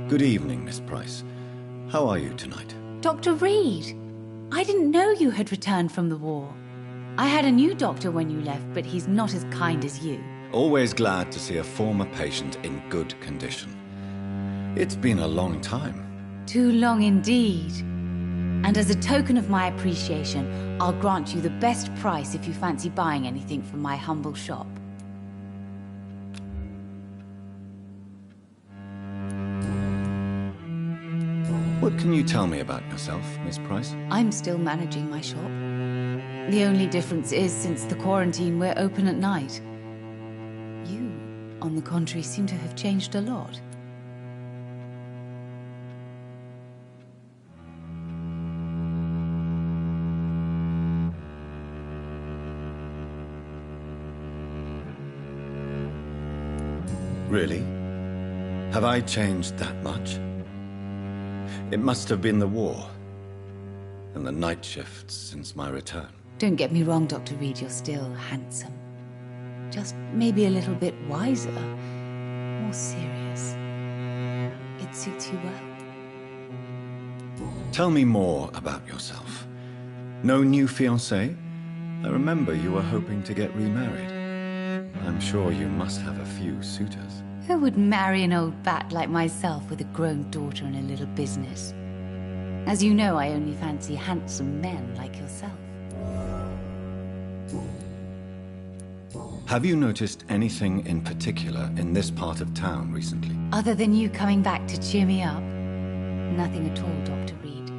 Good evening, Miss Price. How are you tonight? Dr. Reed, I didn't know you had returned from the war. I had a new doctor when you left, but he's not as kind as you. Always glad to see a former patient in good condition. It's been a long time. Too long indeed. And as a token of my appreciation, I'll grant you the best price if you fancy buying anything from my humble shop. What can you tell me about yourself, Miss Price? I'm still managing my shop. The only difference is, since the quarantine, we're open at night. You, on the contrary, seem to have changed a lot. Really? Have I changed that much? It must have been the war and the night shifts since my return. Don't get me wrong, Dr. Reed, you're still handsome. Just maybe a little bit wiser, more serious. It suits you well. Tell me more about yourself. No new fiancé? I remember you were hoping to get remarried. I'm sure you must have a few suitors. Who would marry an old bat like myself with a grown daughter and a little business? As you know, I only fancy handsome men like yourself. Have you noticed anything in particular in this part of town recently? Other than you coming back to cheer me up? Nothing at all, Dr. Reed.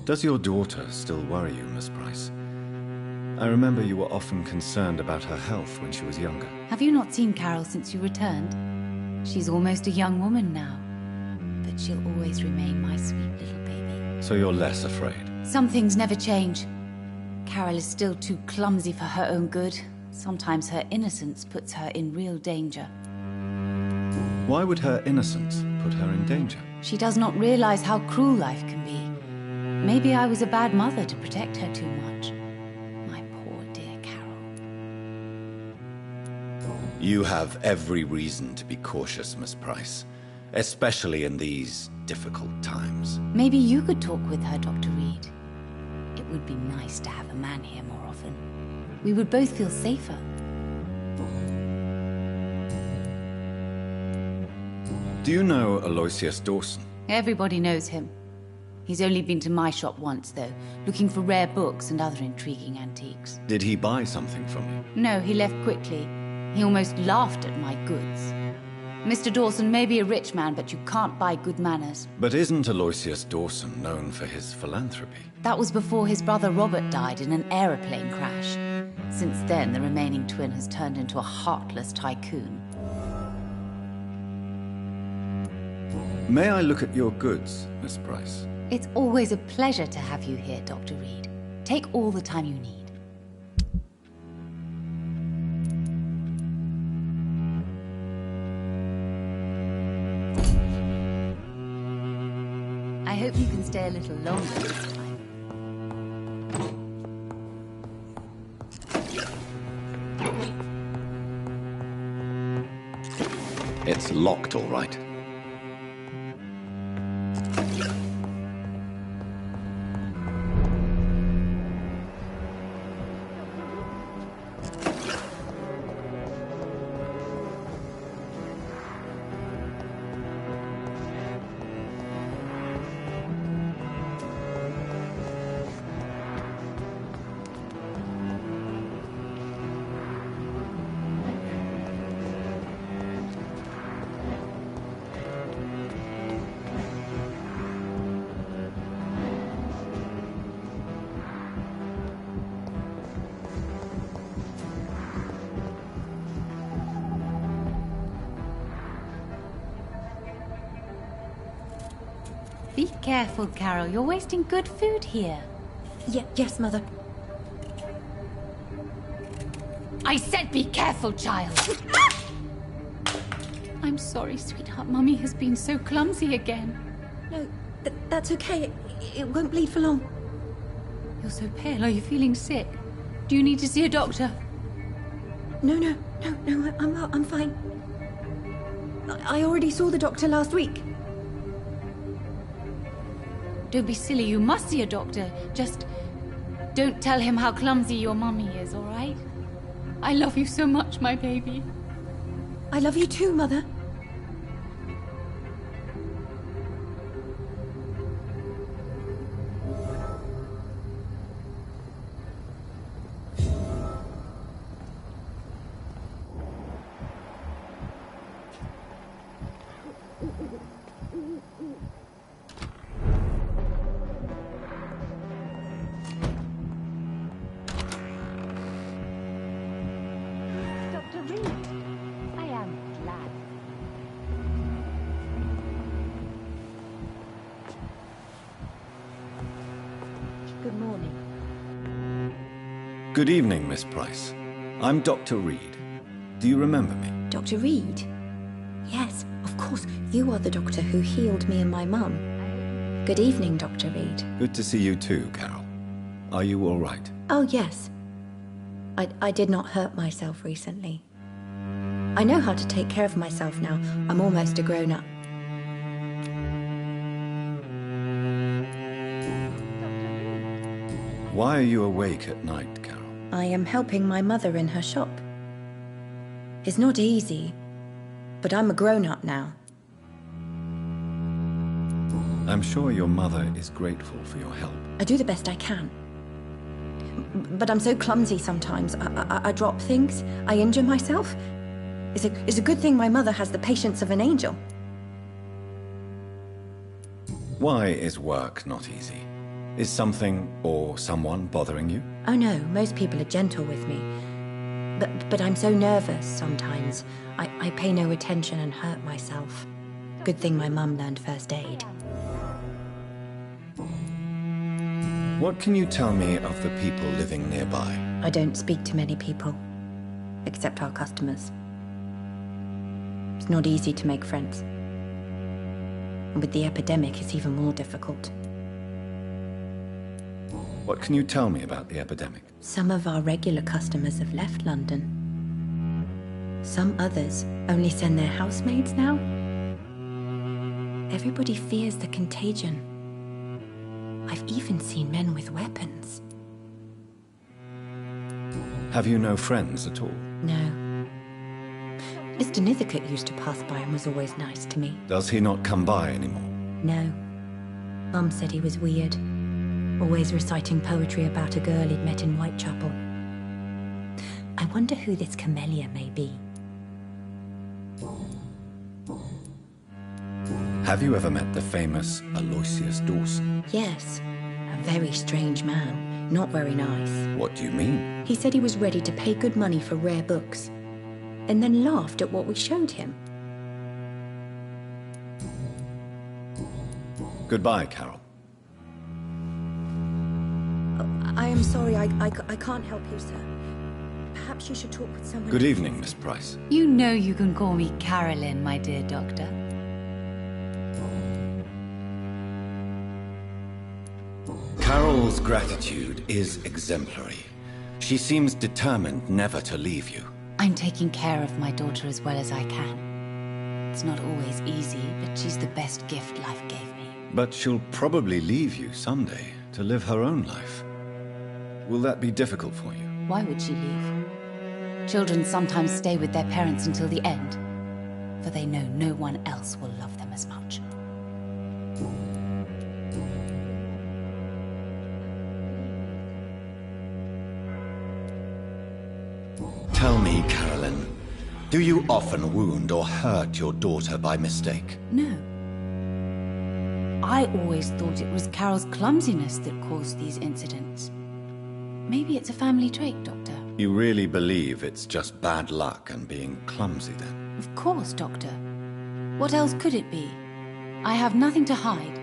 Does your daughter still worry you, Miss Price? I remember you were often concerned about her health when she was younger. Have you not seen Carol since you returned? She's almost a young woman now. But she'll always remain my sweet little baby. So you're less afraid? Some things never change. Carol is still too clumsy for her own good. Sometimes her innocence puts her in real danger. Why would her innocence put her in danger? She does not realize how cruel life can be. Maybe I was a bad mother to protect her too much. My poor dear Carol. You have every reason to be cautious, Miss Price. Especially in these difficult times. Maybe you could talk with her, Dr. Reed. It would be nice to have a man here more often. We would both feel safer. Do you know Aloysius Dawson? Everybody knows him. He's only been to my shop once, though, looking for rare books and other intriguing antiques. Did he buy something from you? No, he left quickly. He almost laughed at my goods. Mr. Dawson may be a rich man, but you can't buy good manners. But isn't Aloysius Dawson known for his philanthropy? That was before his brother Robert died in an aeroplane crash. Since then, the remaining twin has turned into a heartless tycoon. May I look at your goods, Miss Price? It's always a pleasure to have you here, Dr. Reed. Take all the time you need. I hope you can stay a little longer this time. It's locked, all right. Be careful, Carol. You're wasting good food here. Yes, Mother. I said be careful, child. I'm sorry, sweetheart. Mummy has been so clumsy again. No, that's okay. It won't bleed for long. You're so pale. Are you feeling sick? Do you need to see a doctor? No, I'm fine. I already saw the doctor last week. Don't be silly, you must see a doctor. Just don't tell him how clumsy your mummy is, all right? I love you so much, my baby. I love you too, Mother. Dr. Reed, I am glad. Good morning. Good evening, Miss Price. I'm Dr. Reed. Do you remember me? Dr. Reed? Yes, of course. You are the doctor who healed me and my mum. Good evening, Dr. Reed. Good to see you too, Carol. Are you all right? Oh, yes. I did not hurt myself recently. I know how to take care of myself now. I'm almost a grown-up. Why are you awake at night, Carol? I am helping my mother in her shop. It's not easy, but I'm a grown-up now. I'm sure your mother is grateful for your help. I do the best I can. But I'm so clumsy sometimes. I drop things. I injure myself. It's a good thing my mother has the patience of an angel. Why is work not easy? Is something or someone bothering you? Oh no, most people are gentle with me. But I'm so nervous sometimes. I pay no attention and hurt myself. Good thing my mum learned first aid. What can you tell me of the people living nearby? I don't speak to many people, except our customers. It's not easy to make friends. And with the epidemic, it's even more difficult. What can you tell me about the epidemic? Some of our regular customers have left London. Some others only send their housemaids now. Everybody fears the contagion. I've even seen men with weapons. Have you no friends at all? No. Mr. Nithercott used to pass by and was always nice to me. Does he not come by anymore? No. Mum said he was weird. Always reciting poetry about a girl he'd met in Whitechapel. I wonder who this camellia may be. Have you ever met the famous Aloysius Dawson? Yes. A very strange man. Not very nice. What do you mean? He said he was ready to pay good money for rare books, and then laughed at what we showed him. Goodbye, Carol. I am sorry, I can't help you, sir. Perhaps you should talk with someone. Good evening, Miss Price. You know you can call me Carolyn, my dear doctor. Carol's gratitude is exemplary. She seems determined never to leave you. I'm taking care of my daughter as well as I can. It's not always easy, but she's the best gift life gave me. But she'll probably leave you someday to live her own life. Will that be difficult for you? Why would she leave? Children sometimes stay with their parents until the end, for they know no one else will love them as much. Tell me, Carolyn, do you often wound or hurt your daughter by mistake? No. I always thought it was Carol's clumsiness that caused these incidents. Maybe it's a family trait, Doctor. You really believe it's just bad luck and being clumsy, then? Of course, Doctor. What else could it be? I have nothing to hide.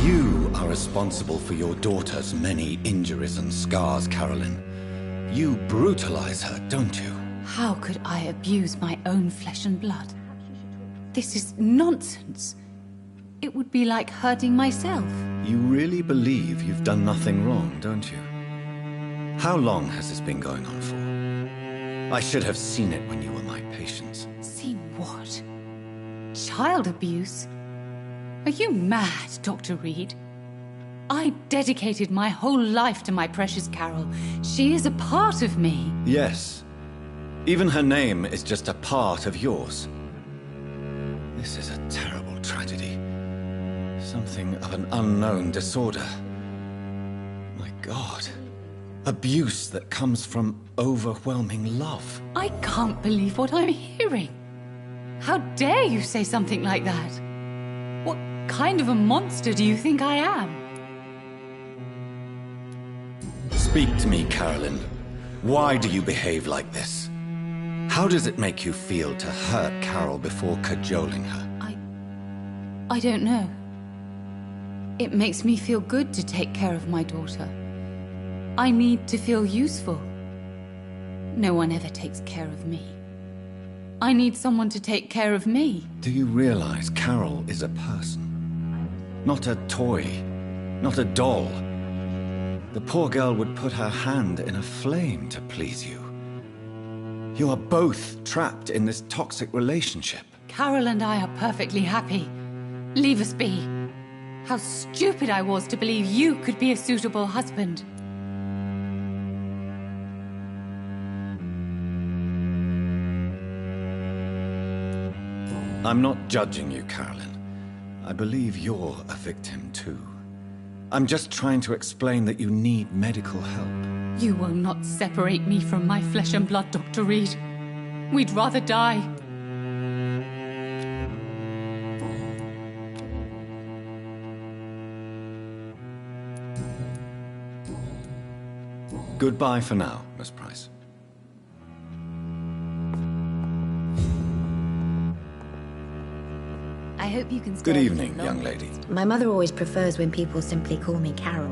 You are responsible for your daughter's many injuries and scars, Carolyn. You brutalize her, don't you? How could I abuse my own flesh and blood? This is nonsense. It would be like hurting myself. You really believe you've done nothing wrong, don't you? How long has this been going on for? I should have seen it when you were my patient. Seen what? Child abuse? Are you mad, Dr. Reed? I dedicated my whole life to my precious Carol. She is a part of me. Yes. Even her name is just a part of yours. This is a terrible tragedy. Something of an unknown disorder. My God. Abuse that comes from overwhelming love. I can't believe what I'm hearing. How dare you say something like that? What kind of a monster do you think I am? Speak to me, Carolyn. Why do you behave like this? How does it make you feel to hurt Carol before cajoling her? I don't know. It makes me feel good to take care of my daughter. I need to feel useful. No one ever takes care of me. I need someone to take care of me. Do you realize Carol is a person? Not a toy, not a doll. The poor girl would put her hand in a flame to please you. You are both trapped in this toxic relationship. Carol and I are perfectly happy. Leave us be. How stupid I was to believe you could be a suitable husband. I'm not judging you, Carolyn. I believe you're a victim too. I'm just trying to explain that you need medical help. You will not separate me from my flesh and blood, Dr. Reed. We'd rather die. Goodbye for now, Miss Price. I hope you can Good evening, young lady. My mother always prefers when people simply call me Carol.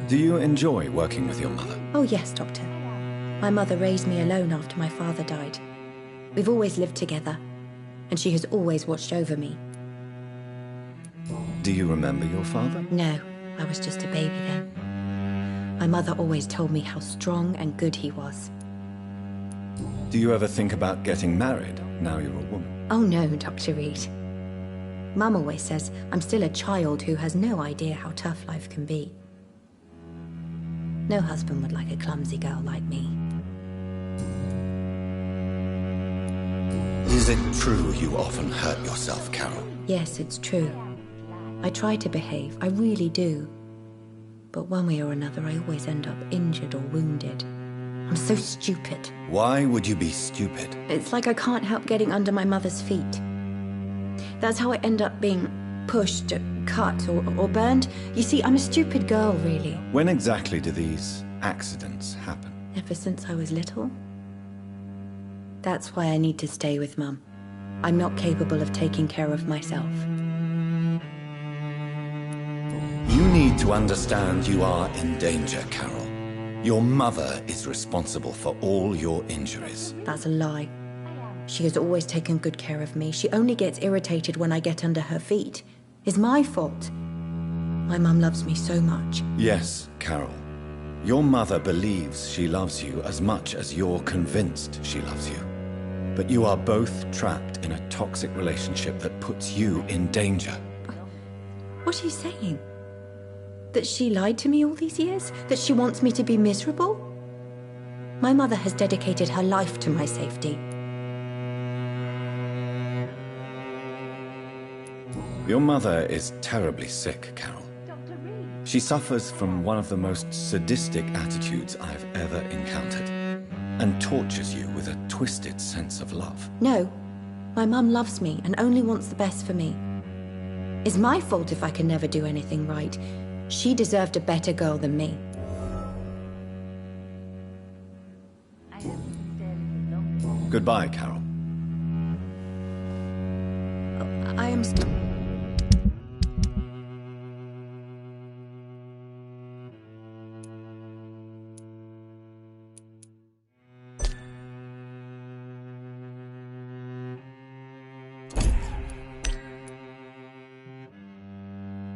Do you enjoy working with your mother? Oh yes, Doctor. My mother raised me alone after my father died. We've always lived together, and she has always watched over me. Do you remember your father? No, I was just a baby then. My mother always told me how strong and good he was. Do you ever think about getting married now you're a woman? Oh no, Dr. Reed. Mum always says I'm still a child who has no idea how tough life can be. No husband would like a clumsy girl like me. Is it true you often hurt yourself, Carol? Yes, it's true. I try to behave, I really do. But one way or another, I always end up injured or wounded. I'm so stupid. Why would you be stupid? It's like I can't help getting under my mother's feet. That's how I end up being pushed, cut, or burned. You see, I'm a stupid girl, really. When exactly do these accidents happen? Ever since I was little. That's why I need to stay with Mum. I'm not capable of taking care of myself. You need to understand you are in danger, Carol. Your mother is responsible for all your injuries. That's a lie. She has always taken good care of me. She only gets irritated when I get under her feet. It's my fault. My mum loves me so much. Yes, Carol. Your mother believes she loves you as much as you're convinced she loves you. But you are both trapped in a toxic relationship that puts you in danger. What are you saying? That she lied to me all these years? That she wants me to be miserable? My mother has dedicated her life to my safety. Your mother is terribly sick, Carol. Dr. Reed. She suffers from one of the most sadistic attitudes I've ever encountered, and tortures you with a twisted sense of love. No, my mum loves me and only wants the best for me. It's my fault if I can never do anything right. She deserved a better girl than me. I hope you can stay a little longer. Goodbye, Carol. I am...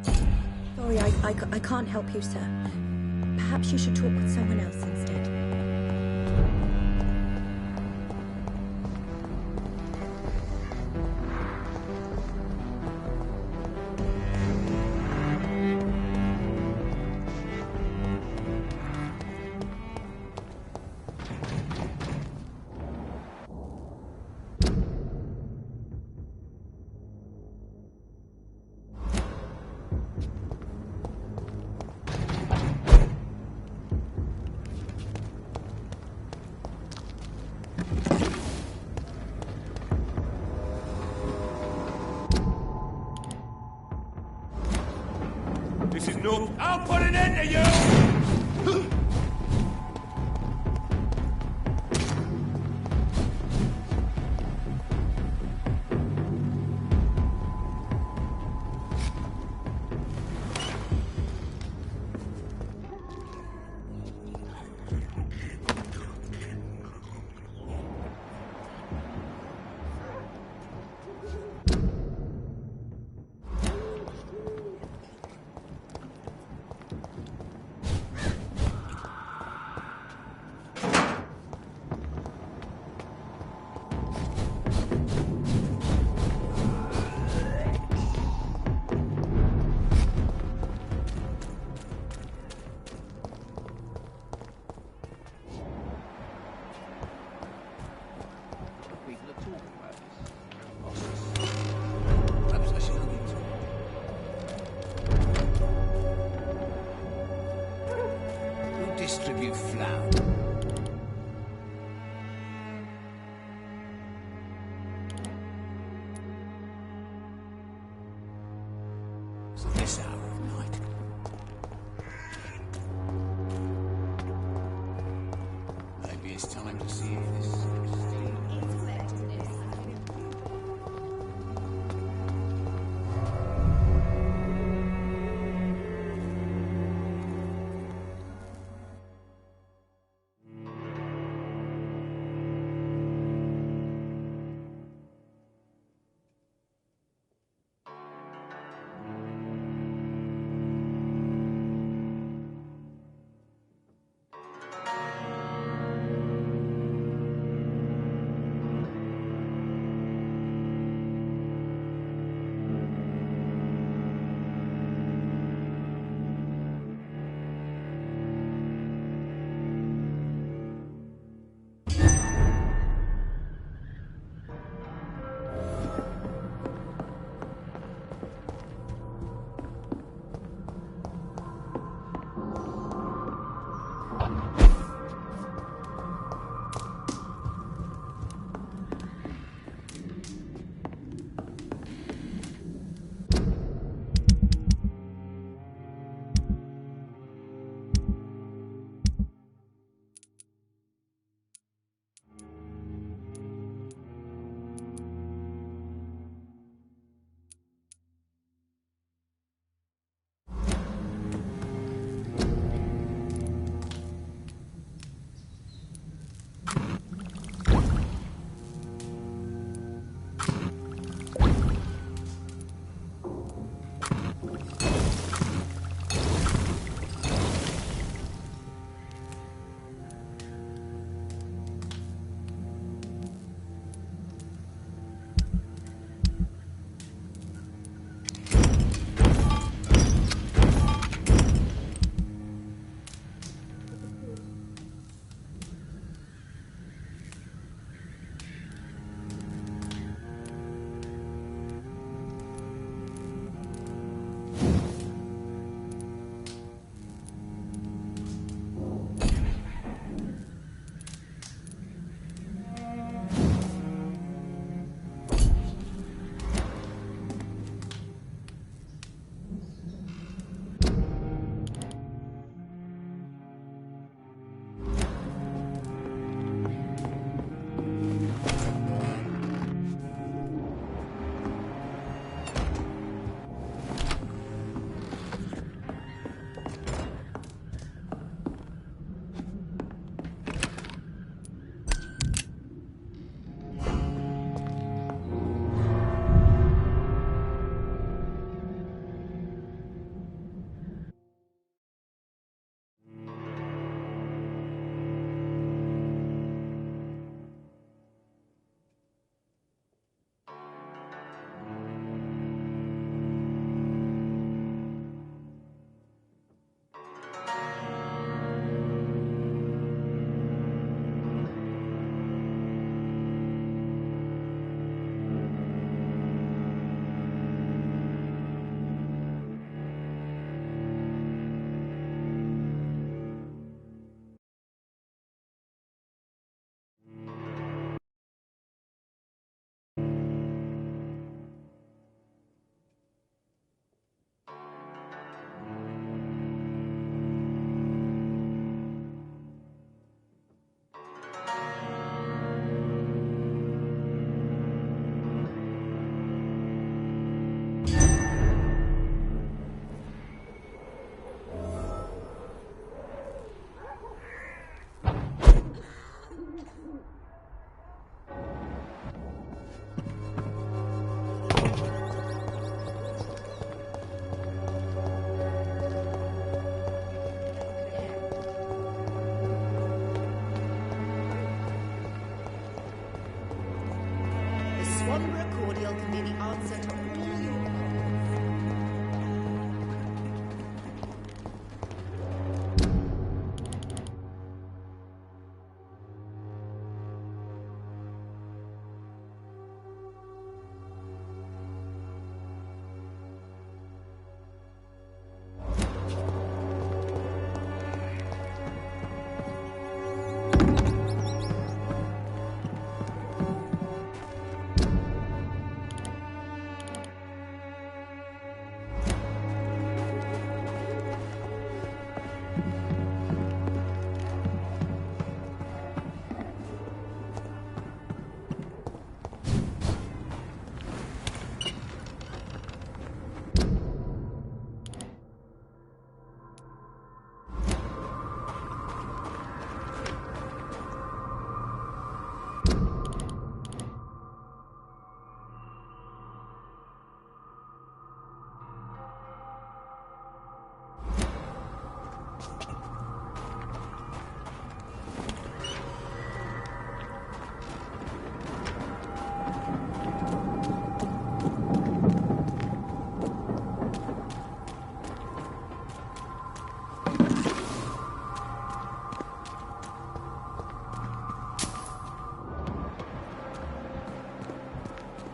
Sorry, I can't help you, sir. Perhaps you should talk with someone else instead. This is no... I'll put an end to you! Distribute flour. So this hour of night. Maybe it's time to see if this cordial can be the answer to all your problems.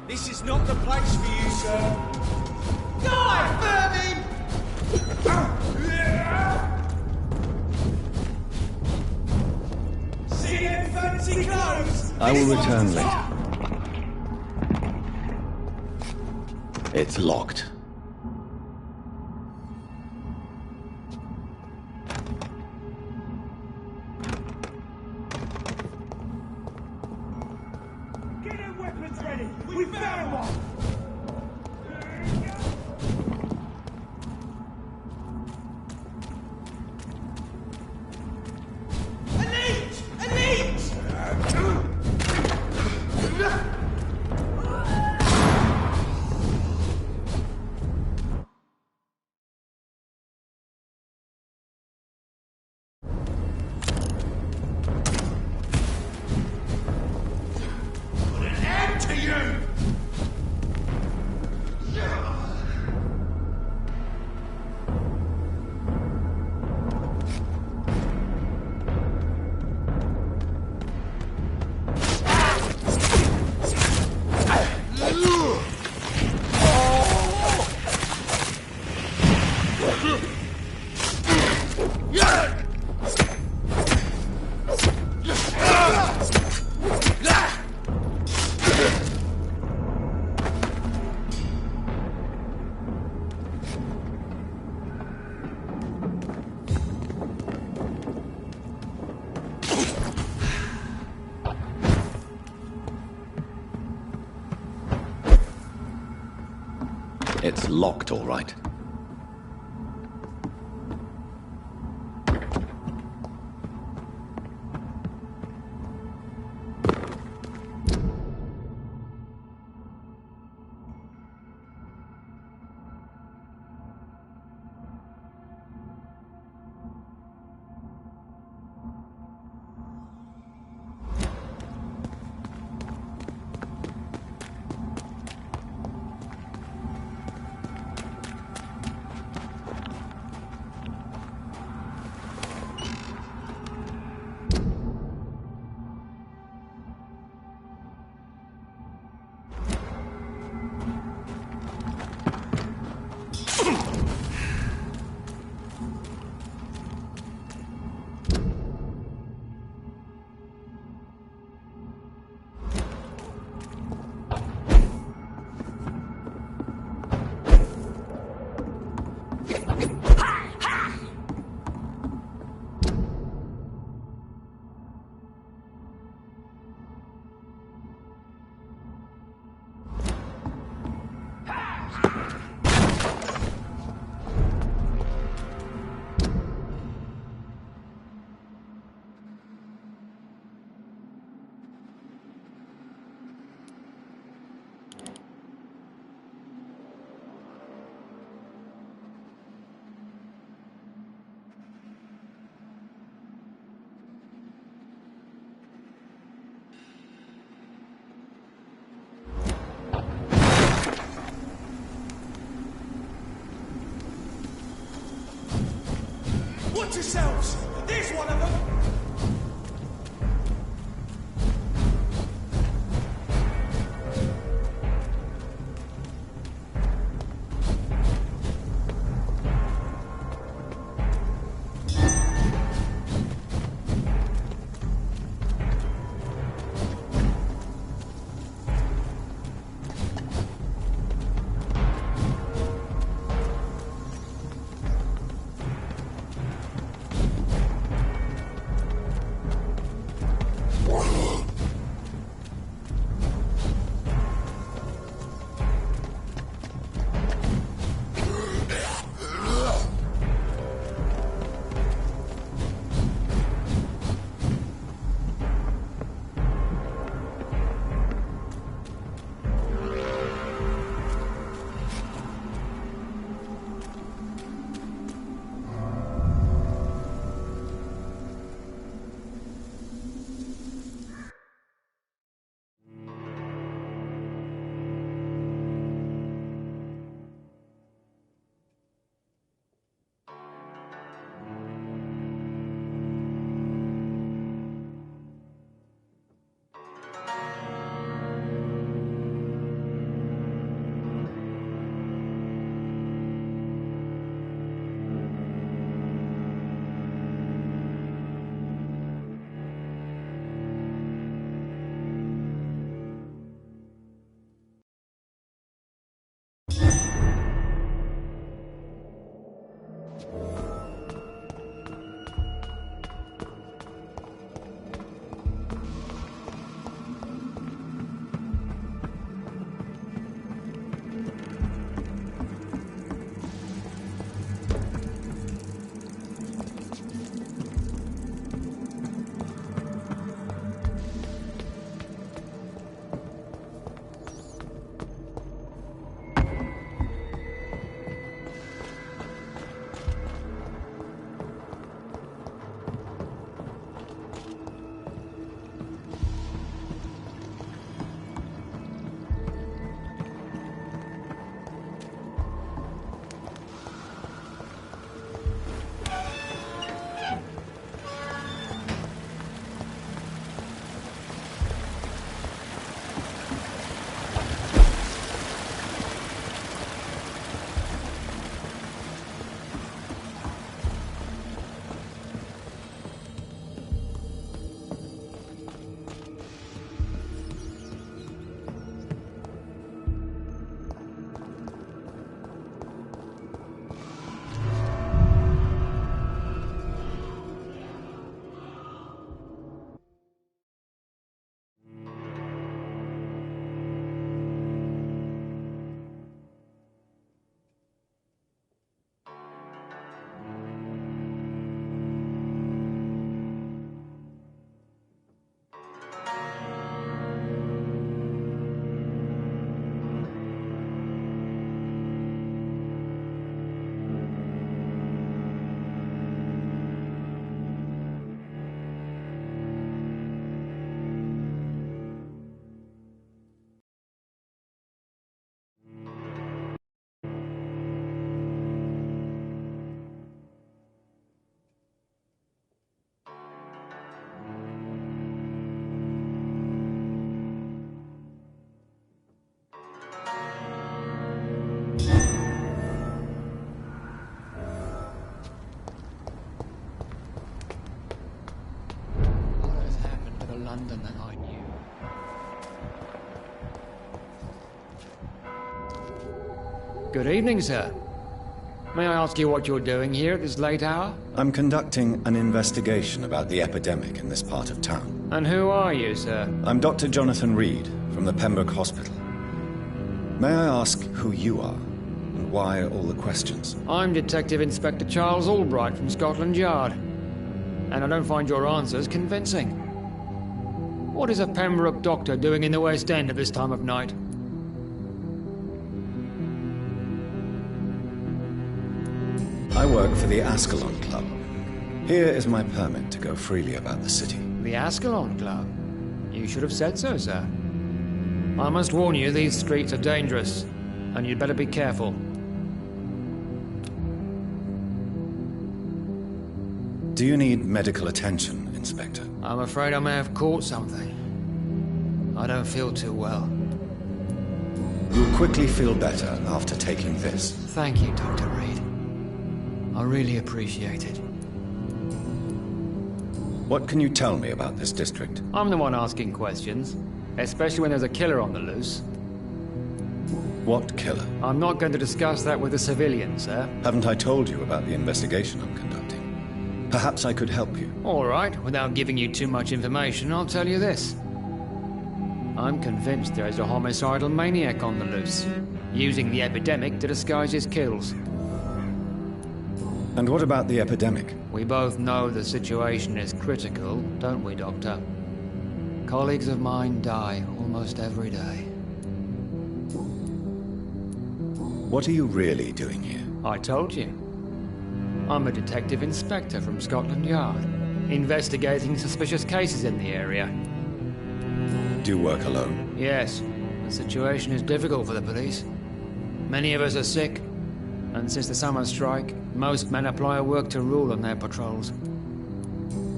This is not the place for you, sir. Die, vermin! See them fancy clothes? I will return later. It's locked. Get their weapons ready! We found one! Elite! Elite! Put an end to you! It's locked, all right. Watch yourselves! There's one of them! London than I knew. Good evening, sir. May I ask you what you're doing here at this late hour? I'm conducting an investigation about the epidemic in this part of town. And who are you, sir? I'm Dr. Jonathan Reed from the Pembroke Hospital. May I ask who you are and why all the questions? I'm Detective Inspector Charles Albright from Scotland Yard. And I don't find your answers convincing. What is a Pembroke doctor doing in the West End at this time of night? I work for the Ascalon Club. Here is my permit to go freely about the city. The Ascalon Club? You should have said so, sir. I must warn you, these streets are dangerous, and you'd better be careful. Do you need medical attention, Inspector? I'm afraid I may have caught something. I don't feel too well. You'll quickly feel better after taking this. Thank you, Dr. Reed. I really appreciate it. What can you tell me about this district? I'm the one asking questions, especially when there's a killer on the loose. What killer? I'm not going to discuss that with the civilians, sir. Haven't I told you about the investigation I'm conducting? Perhaps I could help you. All right, without giving you too much information, I'll tell you this. I'm convinced there is a homicidal maniac on the loose, using the epidemic to disguise his kills. And what about the epidemic? We both know the situation is critical, don't we, Doctor? Colleagues of mine die almost every day. What are you really doing here? I told you. I'm a detective inspector from Scotland Yard, investigating suspicious cases in the area. Do you work alone? Yes, the situation is difficult for the police. Many of us are sick, and since the summer strike, most men apply a work to rule on their patrols.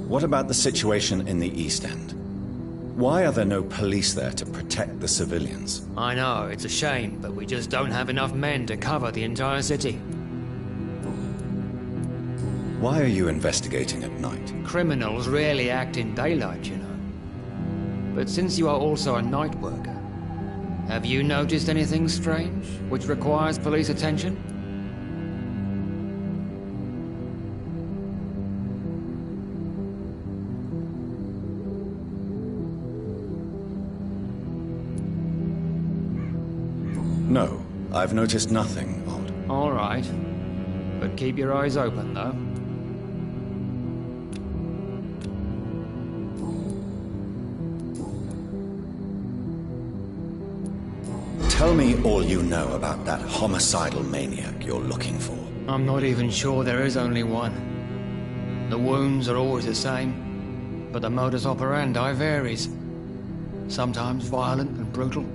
What about the situation in the East End? Why are there no police there to protect the civilians? I know, it's a shame, but we just don't have enough men to cover the entire city. Why are you investigating at night? Criminals rarely act in daylight, you know. But since you are also a night worker, have you noticed anything strange which requires police attention? No, I've noticed nothing odd. All right. But keep your eyes open, though. Tell me all you know about that homicidal maniac you're looking for. I'm not even sure there is only one. The wounds are always the same, but the modus operandi varies. Sometimes violent and brutal,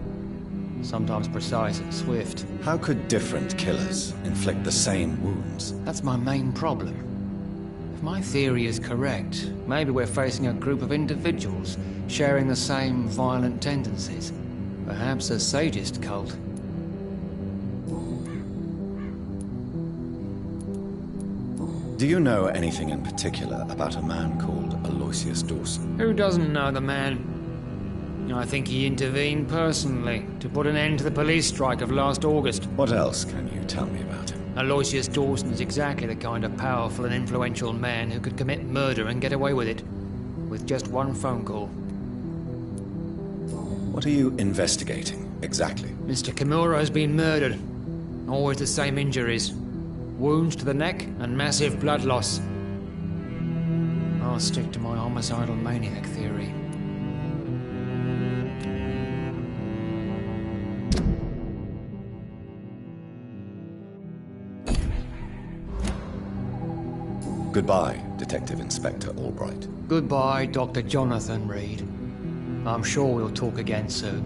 sometimes precise and swift. How could different killers inflict the same wounds? That's my main problem. If my theory is correct, maybe we're facing a group of individuals sharing the same violent tendencies. Perhaps a sadist cult. Do you know anything in particular about a man called Aloysius Dawson? Who doesn't know the man? I think he intervened personally to put an end to the police strike of last August. What else can you tell me about him? Aloysius Dawson is exactly the kind of powerful and influential man who could commit murder and get away with it, with just one phone call. What are you investigating, exactly? Mr. Kimura has been murdered. Always the same injuries. Wounds to the neck and massive blood loss. I'll stick to my homicidal maniac theory. Goodbye, Detective Inspector Albright. Goodbye, Dr. Jonathan Reed. I'm sure we'll talk again soon.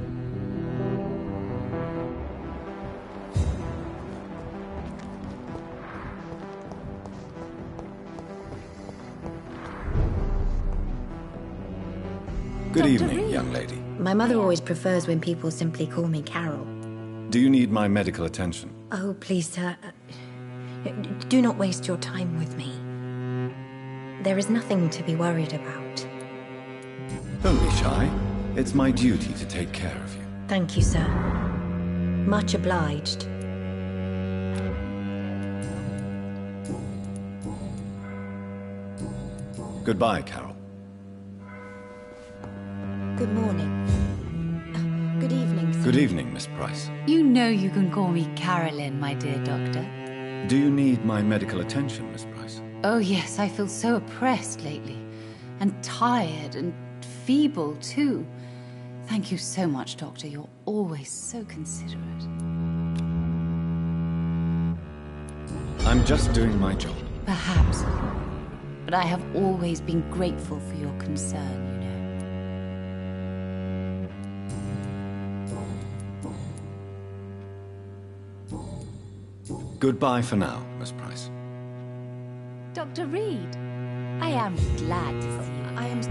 Good evening, young lady. My mother always prefers when people simply call me Carol. Do you need my medical attention? Oh, please, sir. Do not waste your time with me. There is nothing to be worried about. Don't be shy. It's my duty to take care of you. Thank you, sir. Much obliged. Goodbye, Carol. Good morning. Good evening, sir. Good evening, Miss Price. You know you can call me Carolyn, my dear doctor. Do you need my medical attention, Miss Price? Oh yes, I feel so oppressed lately. And tired and feeble, too. Thank you so much, Doctor. You're always so considerate. I'm just doing my job. Perhaps. But I have always been grateful for your concern, you know. Goodbye for now, Miss Price. Dr. Reed, I am glad to see you. I am...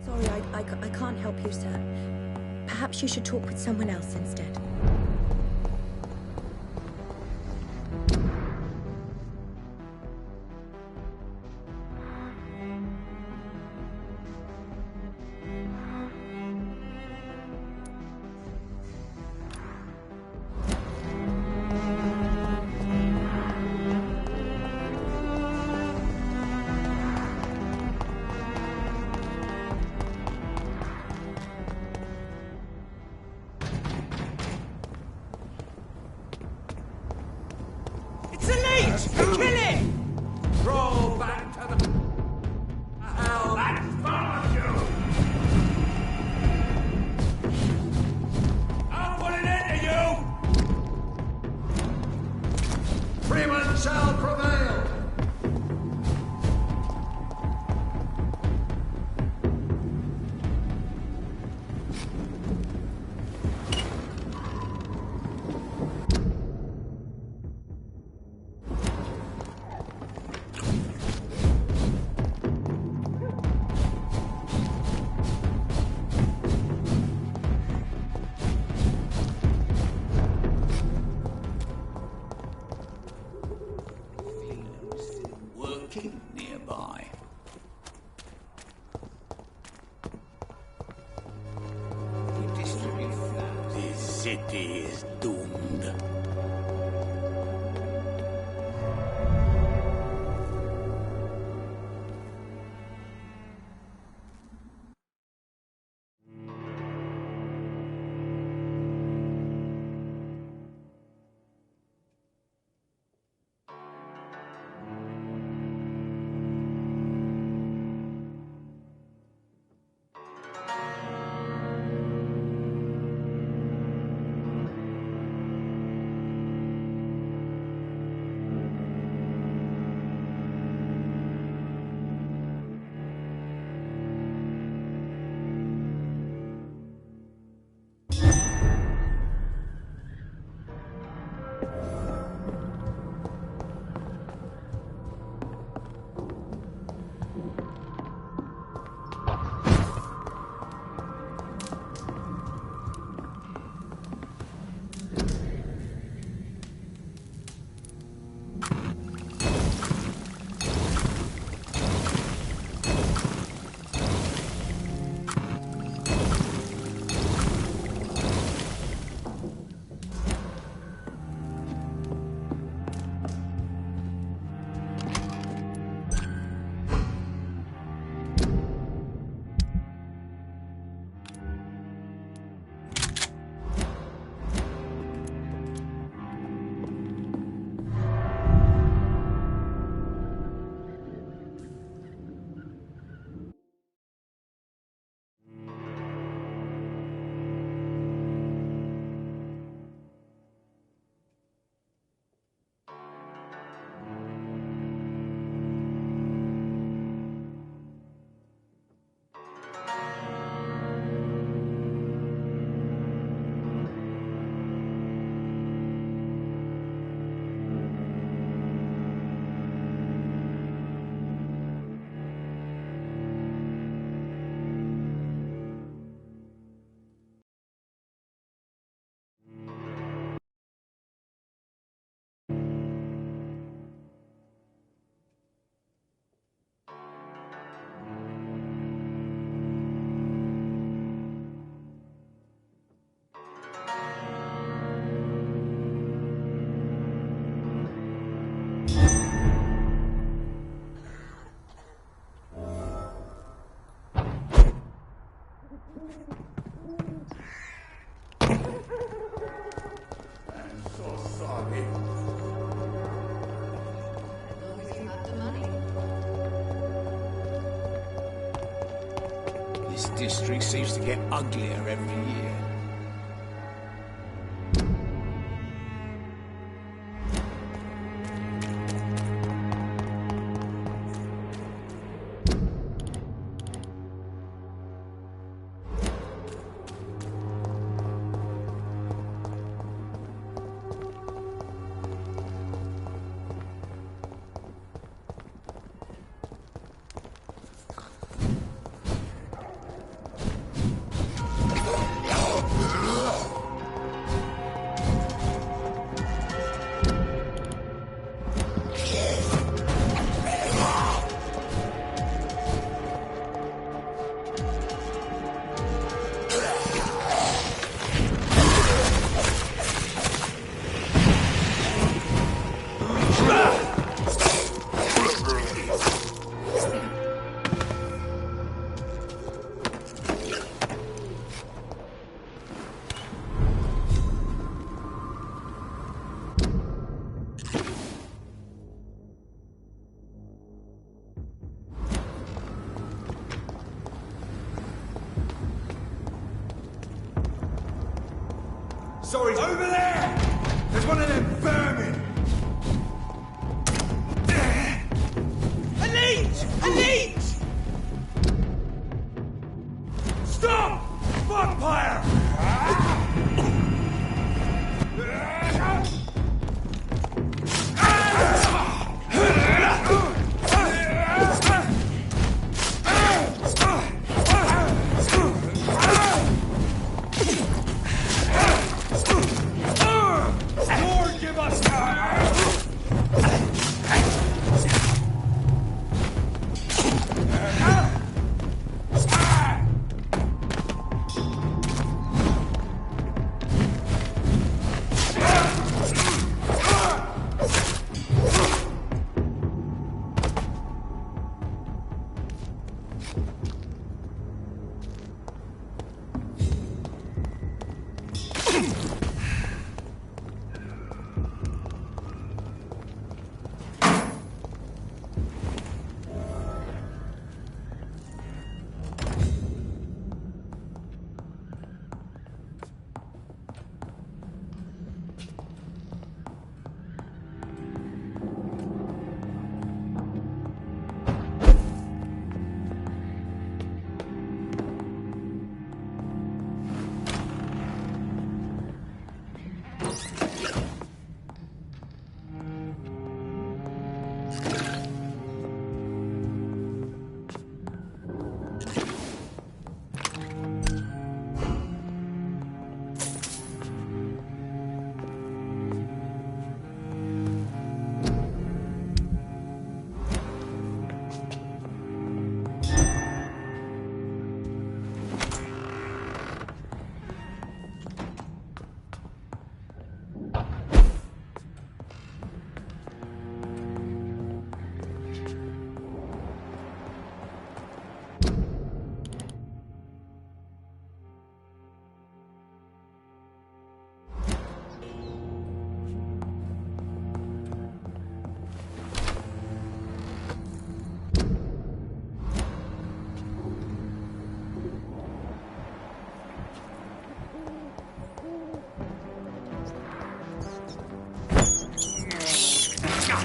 Sorry, I can't help you, sir. Perhaps you should talk with someone else instead. Nearby. You distribute flowers. This city is doomed. This district seems to get uglier every year. Sorry, over there! There's one of them vermin! Elite! Elite! Stop! Vampyr!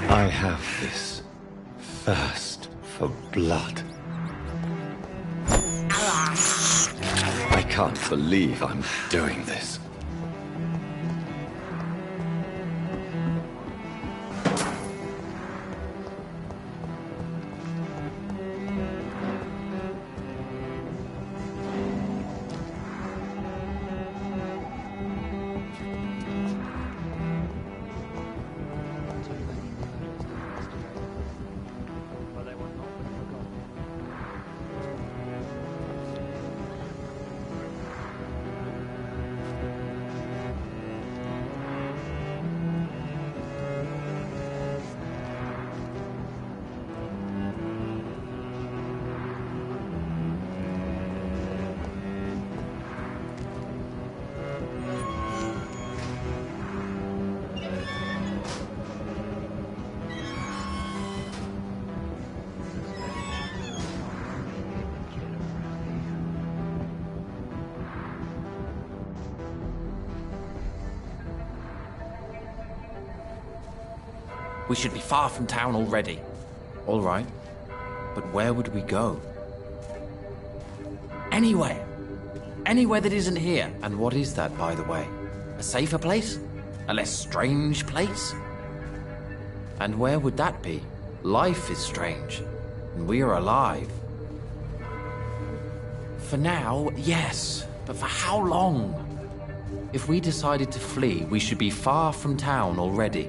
I have this thirst for blood. I can't believe I'm doing this. We should be far from town already. All right. But where would we go? Anywhere. Anywhere that isn't here. And what is that, by the way? A safer place? A less strange place? And where would that be? Life is strange. And we are alive. For now, yes. But for how long? If we decided to flee, we should be far from town already.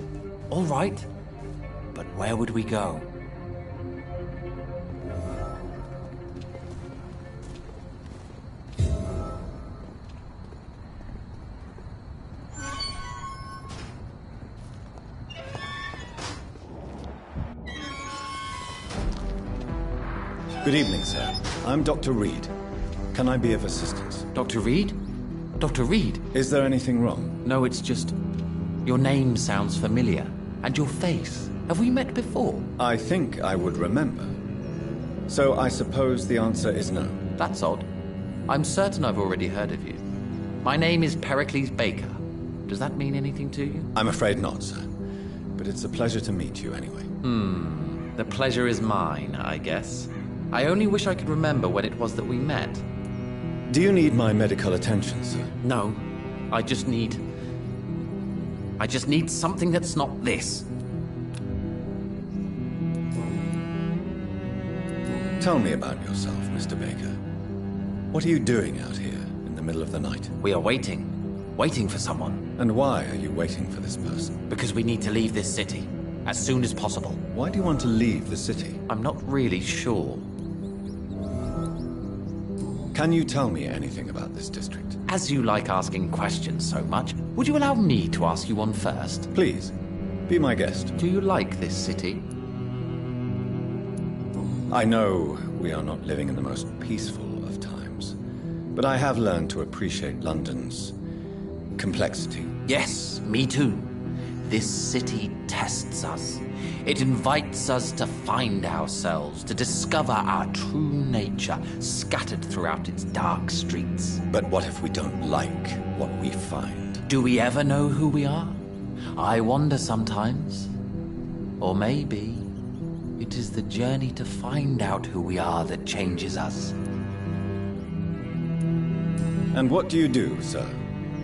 All right. But where would we go? Good evening, sir. I'm Dr. Reed. Can I be of assistance? Dr. Reed? Dr. Reed? Is there anything wrong? No, it's just... your name sounds familiar. And your face. Have we met before? I think I would remember. So I suppose the answer is no. That's odd. I'm certain I've already heard of you. My name is Pericles Baker. Does that mean anything to you? I'm afraid not, sir. But it's a pleasure to meet you anyway. The pleasure is mine, I guess. I only wish I could remember when it was that we met. Do you need my medical attention, sir? No. I just need something that's not this. Tell me about yourself, Mr. Baker. What are you doing out here in the middle of the night? We are waiting. Waiting for someone. And why are you waiting for this person? Because we need to leave this city. As soon as possible. Why do you want to leave the city? I'm not really sure. Can you tell me anything about this district? As you like asking questions so much, would you allow me to ask you one first? Please, be my guest. Do you like this city? I know we are not living in the most peaceful of times, but I have learned to appreciate London's complexity. Yes, me too. This city tests us. It invites us to find ourselves, to discover our true nature scattered throughout its dark streets. But what if we don't like what we find? Do we ever know who we are? I wonder sometimes. Or maybe it is the journey to find out who we are that changes us. And what do you do, sir?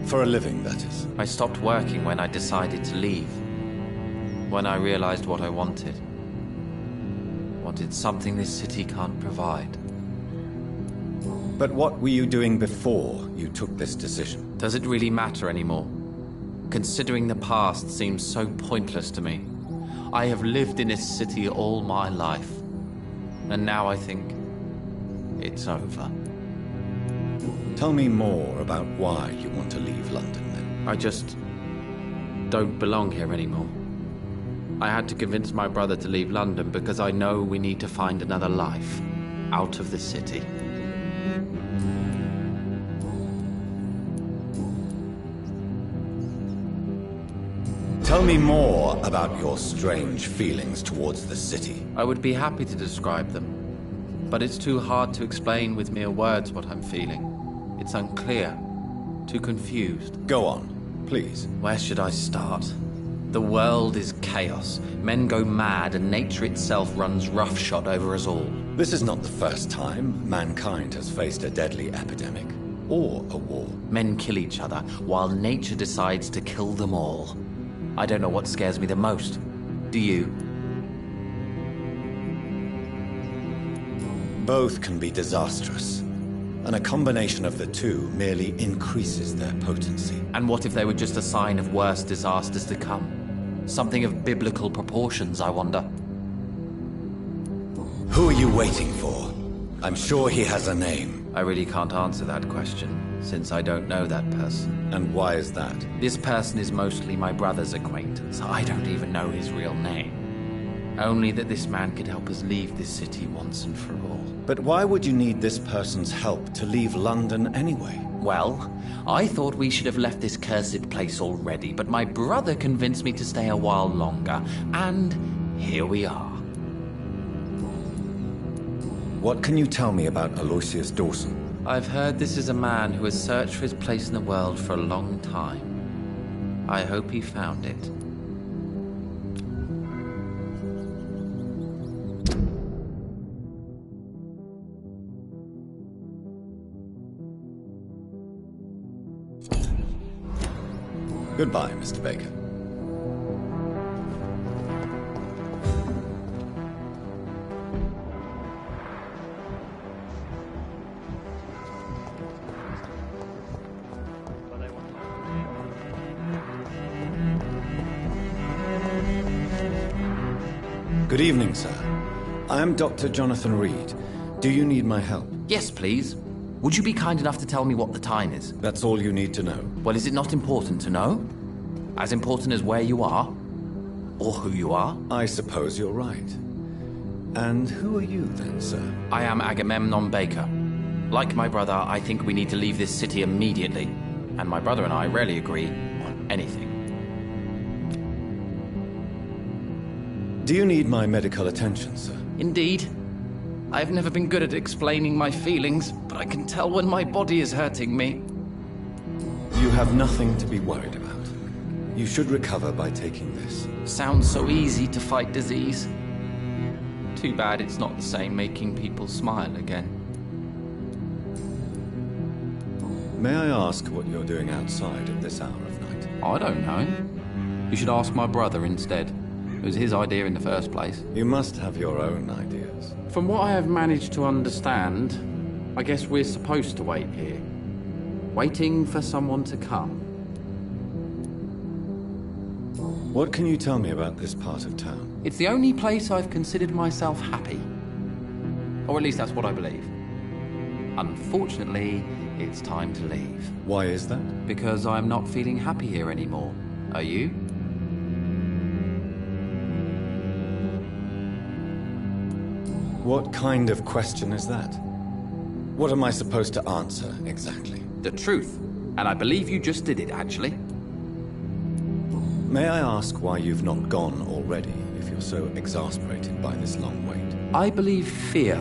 For a living, that is. I stopped working when I decided to leave. When I realized what I wanted. Wanted something this city can't provide. But what were you doing before you took this decision? Does it really matter anymore? Considering the past seems so pointless to me. I have lived in this city all my life. And now I think it's over. Tell me more about why you want to leave London, then. I just don't belong here anymore. I had to convince my brother to leave London because I know we need to find another life out of the city. Tell me more about your strange feelings towards the city. I would be happy to describe them, but it's too hard to explain with mere words what I'm feeling. It's unclear, too confused. Go on, please. Where should I start? The world is chaos. Men go mad and nature itself runs roughshod over us all. This is not the first time mankind has faced a deadly epidemic or a war. Men kill each other while nature decides to kill them all. I don't know what scares me the most. Do you? Both can be disastrous, and a combination of the two merely increases their potency. And what if they were just a sign of worse disasters to come? Something of biblical proportions, I wonder. Who are you waiting for? I'm sure he has a name. I really can't answer that question, since I don't know that person. And why is that? This person is mostly my brother's acquaintance. I don't even know his real name. Only that this man could help us leave this city once and for all. But why would you need this person's help to leave London anyway? Well, I thought we should have left this cursed place already, but my brother convinced me to stay a while longer, and here we are. What can you tell me about Aloysius Dawson? I've heard this is a man who has searched for his place in the world for a long time. I hope he found it. Goodbye, Mr. Baker. Good evening, sir. I am Dr. Jonathan Reed. Do you need my help? Yes, please. Would you be kind enough to tell me what the time is? That's all you need to know. Well, is it not important to know? As important as where you are? Or who you are? I suppose you're right. And who are you then, sir? I am Agamemnon Baker. Like my brother, I think we need to leave this city immediately. And my brother and I rarely agree on anything. Do you need my medical attention, sir? Indeed. I've never been good at explaining my feelings, but I can tell when my body is hurting me. You have nothing to be worried about. You should recover by taking this. Sounds so easy to fight disease. Too bad it's not the same making people smile again. May I ask what you're doing outside at this hour of night? I don't know. You should ask my brother instead. It was his idea in the first place. You must have your own ideas. From what I have managed to understand, I guess we're supposed to wait here. Waiting for someone to come. What can you tell me about this part of town? It's the only place I've considered myself happy. Or at least that's what I believe. Unfortunately, it's time to leave. Why is that? Because I'm not feeling happy here anymore. Are you? What kind of question is that? What am I supposed to answer, exactly? The truth. And I believe you just did it, actually. May I ask why you've not gone already, if you're so exasperated by this long wait? I believe fear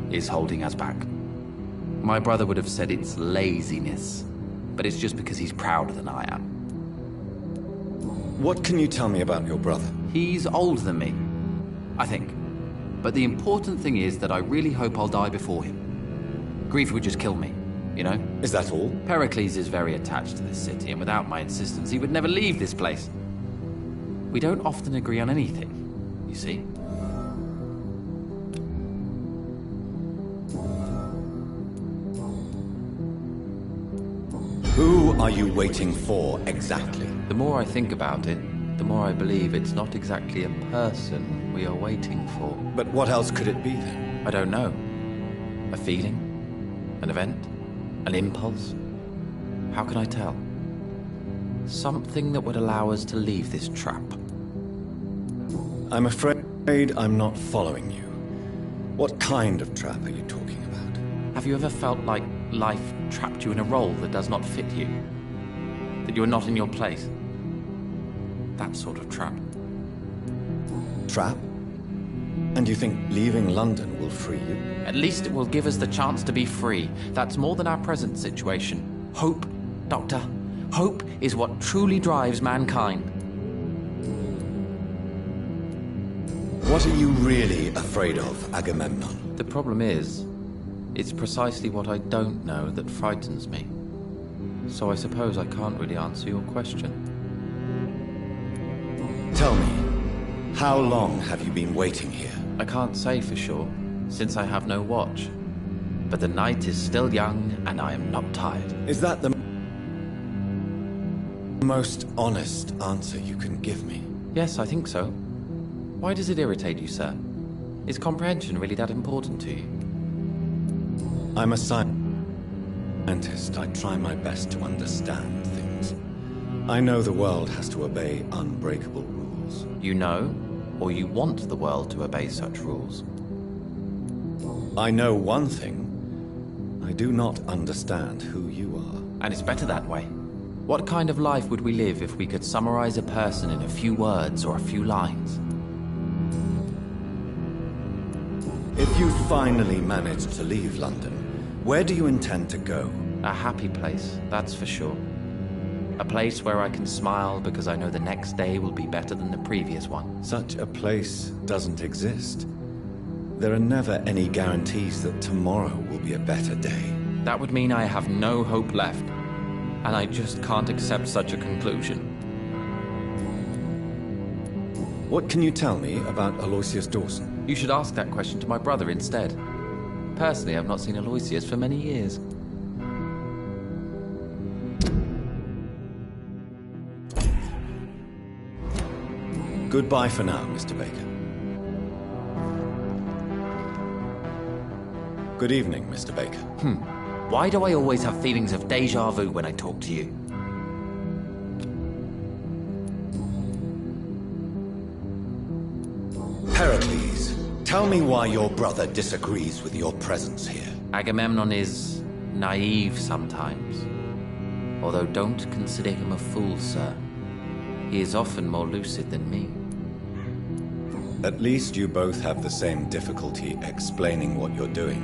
is holding us back. My brother would have said it's laziness, but it's just because he's prouder than I am. What can you tell me about your brother? He's older than me, I think. But the important thing is that I really hope I'll die before him. Grief would just kill me, you know? Is that all? Pericles is very attached to this city, and without my insistence, he would never leave this place. We don't often agree on anything, you see? Who are you waiting for, exactly? The more I think about it, the more I believe it's not exactly a person we are waiting for. But what else could it be, then? I don't know. A feeling? An event? An impulse? How can I tell? Something that would allow us to leave this trap. I'm afraid I'm not following you. What kind of trap are you talking about? Have you ever felt like life trapped you in a role that does not fit you? That you are not in your place? That sort of trap. Trap? And you think leaving London will free you? At least it will give us the chance to be free. That's more than our present situation. Hope, Doctor. Hope is what truly drives mankind. What are you really afraid of, Agamemnon? The problem is, it's precisely what I don't know that frightens me. So I suppose I can't really answer your question. Tell me, how long have you been waiting here? I can't say for sure, since I have no watch. But the night is still young, and I am not tired. Is that the most honest answer you can give me? Yes, I think so. Why does it irritate you, sir? Is comprehension really that important to you? I'm a scientist. I try my best to understand things. I know the world has to obey unbreakable rules. You know, or you want the world to obey such rules? I know one thing. I do not understand who you are. And it's better that way. What kind of life would we live if we could summarize a person in a few words or a few lines? If you finally managed to leave London, where do you intend to go? A happy place, that's for sure. A place where I can smile because I know the next day will be better than the previous one. Such a place doesn't exist. There are never any guarantees that tomorrow will be a better day. That would mean I have no hope left, and I just can't accept such a conclusion. What can you tell me about Aloysius Dawson? You should ask that question to my brother instead. Personally, I've not seen Aloysius for many years. Goodbye for now, Mr. Baker. Good evening, Mr. Baker. Why do I always have feelings of déjà vu when I talk to you? Pericles, tell me why your brother disagrees with your presence here. Agamemnon is naive sometimes. Although don't consider him a fool, sir. He is often more lucid than me. At least you both have the same difficulty explaining what you're doing,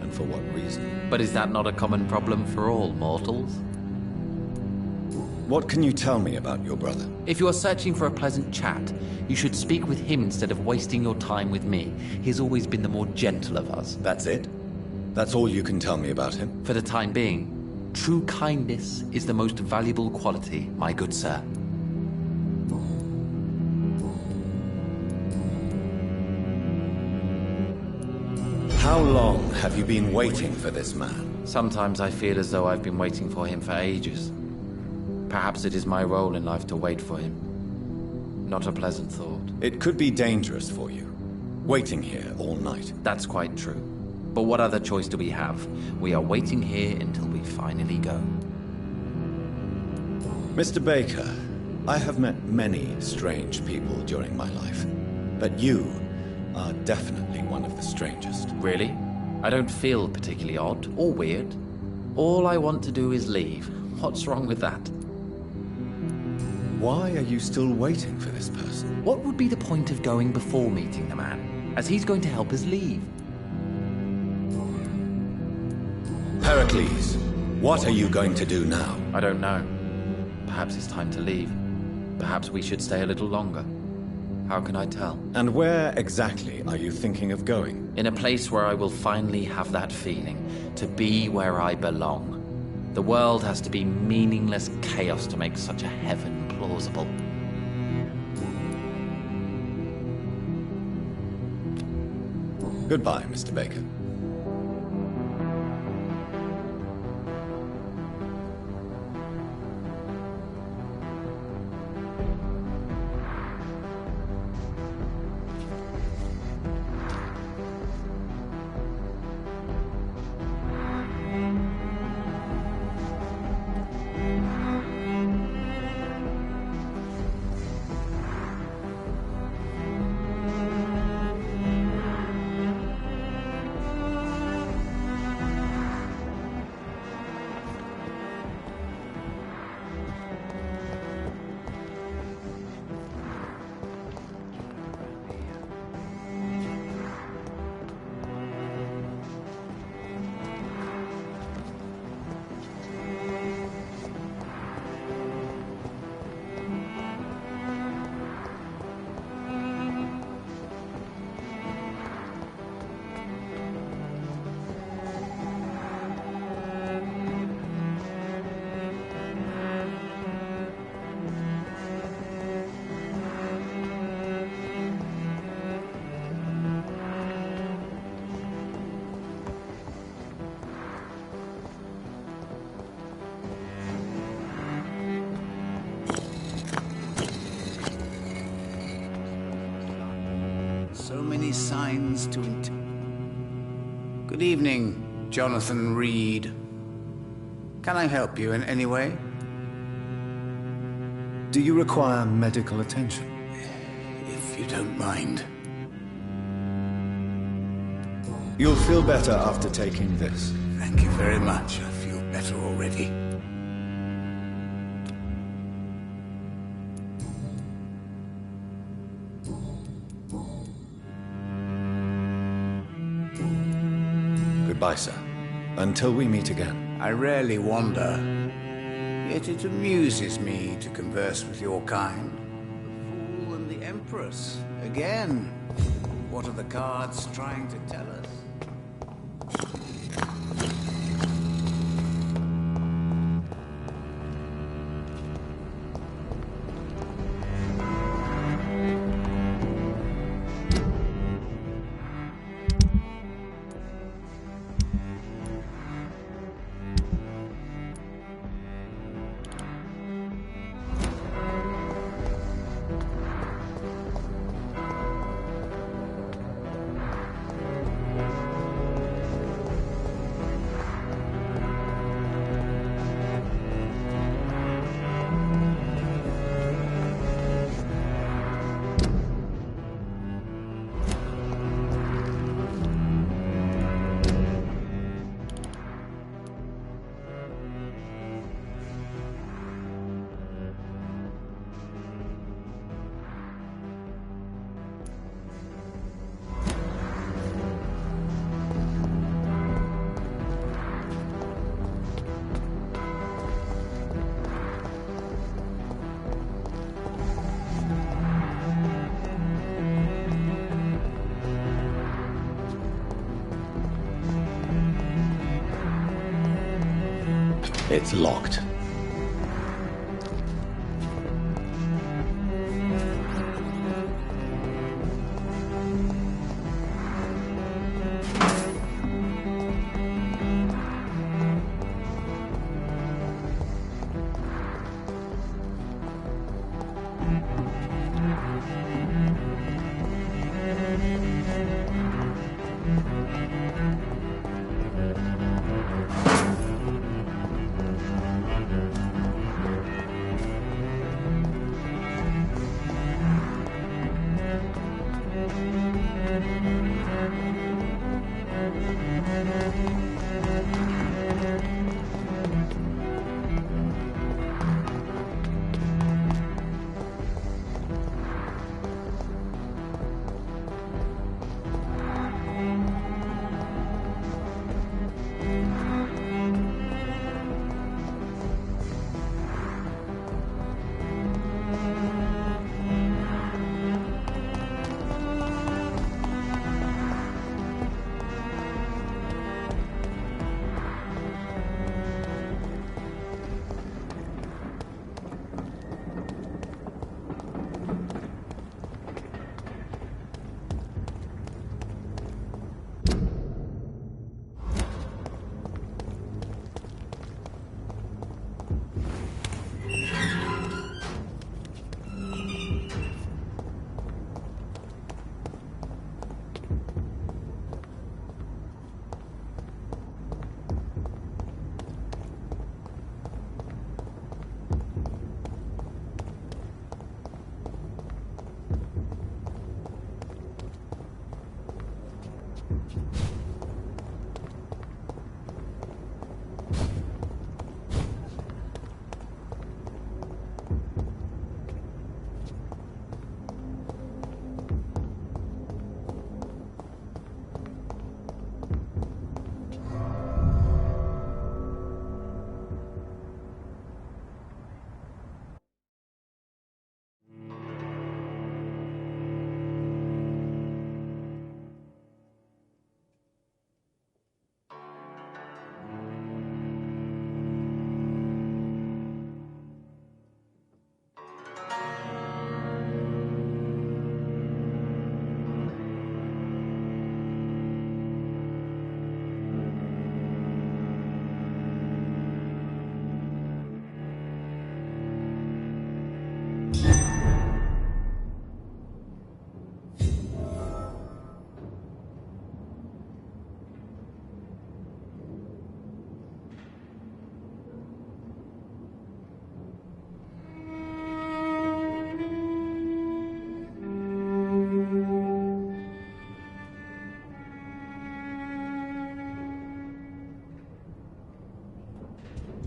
and for what reason. But is that not a common problem for all mortals? What can you tell me about your brother? If you are searching for a pleasant chat, you should speak with him instead of wasting your time with me. He's always been the more gentle of us. That's it? That's all you can tell me about him? For the time being, true kindness is the most valuable quality, my good sir. How long have you been waiting for this man? Sometimes I feel as though I've been waiting for him for ages. Perhaps it is my role in life to wait for him. Not a pleasant thought. It could be dangerous for you, waiting here all night. That's quite true. But what other choice do we have? We are waiting here until we finally go. Mr. Baker, I have met many strange people during my life, but you are definitely one of the strangest. Really? I don't feel particularly odd or weird. All I want to do is leave. What's wrong with that? Why are you still waiting for this person? What would be the point of going before meeting the man, as he's going to help us leave? Pericles, what are you going to do now? I don't know. Perhaps it's time to leave. Perhaps we should stay a little longer. How can I tell? And where exactly are you thinking of going? In a place where I will finally have that feeling, to be where I belong. The world has to be meaningless chaos to make such a heaven plausible. Goodbye, Mr. Baker. So many signs to Good evening, Jonathan Reed. Can I help you in any way? Do you require medical attention? If you don't mind. You'll feel better after taking this. Thank you very much. I feel better already. Goodbye, sir. Until we meet again. I rarely wander, yet it amuses me to converse with your kind. The Fool and the Empress. Again. What are the cards trying to tell us? It's locked.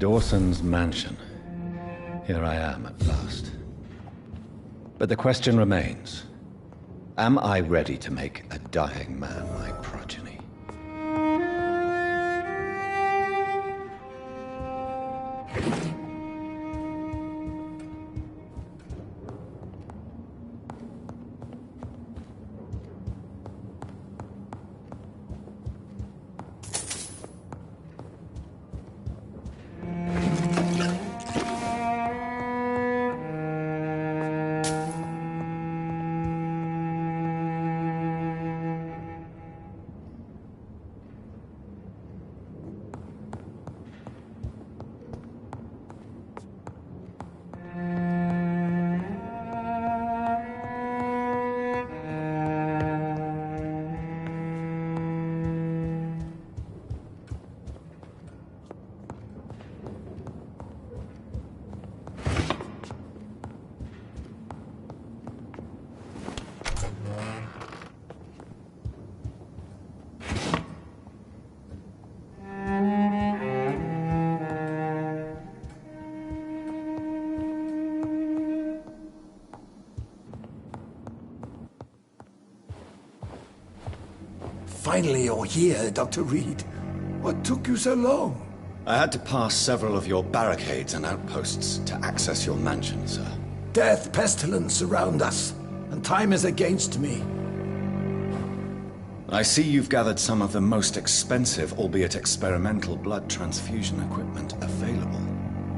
Dawson's mansion. Here I am at last. But the question remains, am I ready to make a dying man my progeny? Finally you're here, Dr. Reed. What took you so long? I had to pass several of your barricades and outposts to access your mansion, sir. Death, pestilence surround us, and time is against me. I see you've gathered some of the most expensive, albeit experimental, blood transfusion equipment available.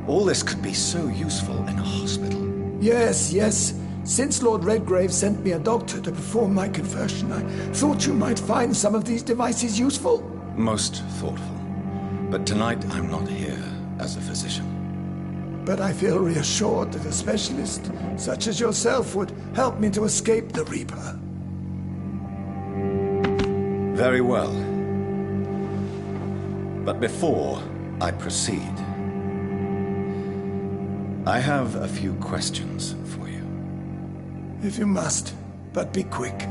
All this could be so useful in a hospital. Yes, yes. Since Lord Redgrave sent me a doctor to perform my conversion, I thought you might find some of these devices useful. Most thoughtful. But tonight I'm not here as a physician. But I feel reassured that a specialist such as yourself would help me to escape the Reaper. Very well. But before I proceed, I have a few questions for you. If you must, but be quick,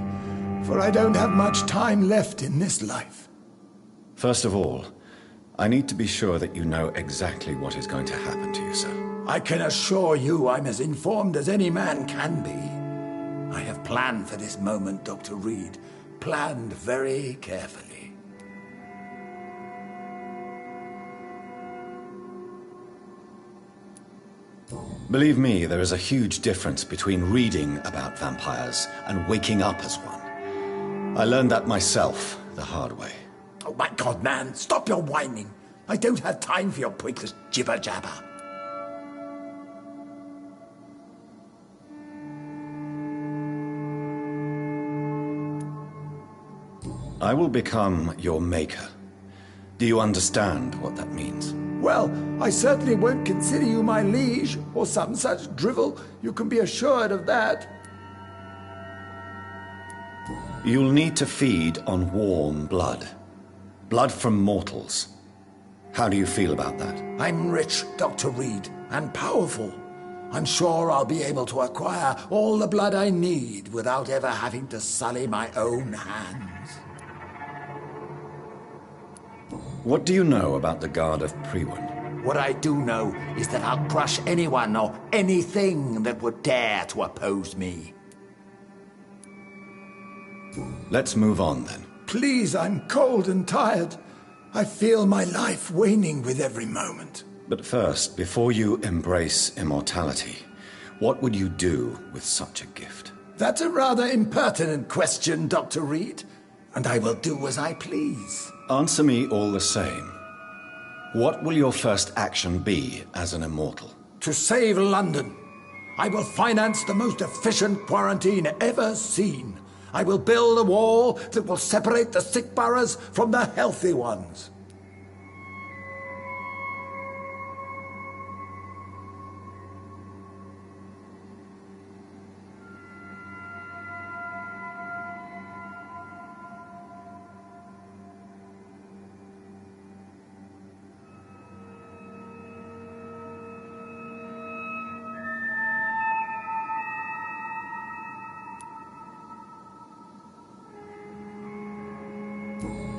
for I don't have much time left in this life. First of all, I need to be sure that you know exactly what is going to happen to you, sir. I can assure you I'm as informed as any man can be. I have planned for this moment, Dr. Reed. Planned very carefully. Believe me, there is a huge difference between reading about vampires and waking up as one. I learned that myself the hard way. Oh my God, man, stop your whining. I don't have time for your pointless jibber-jabber. I will become your maker. Do you understand what that means? Well, I certainly won't consider you my liege, or some such drivel. You can be assured of that. You'll need to feed on warm blood. Blood from mortals. How do you feel about that? I'm rich, Dr. Reed, and powerful. I'm sure I'll be able to acquire all the blood I need without ever having to sully my own hands. What do you know about the Guard of Priwen? What I do know is that I'll crush anyone or anything that would dare to oppose me. Let's move on, then. Please, I'm cold and tired. I feel my life waning with every moment. But first, before you embrace immortality, what would you do with such a gift? That's a rather impertinent question, Dr. Reed, and I will do as I please. Answer me all the same. What will your first action be as an immortal? To save London. I will finance the most efficient quarantine ever seen. I will build a wall that will separate the sick boroughs from the healthy ones.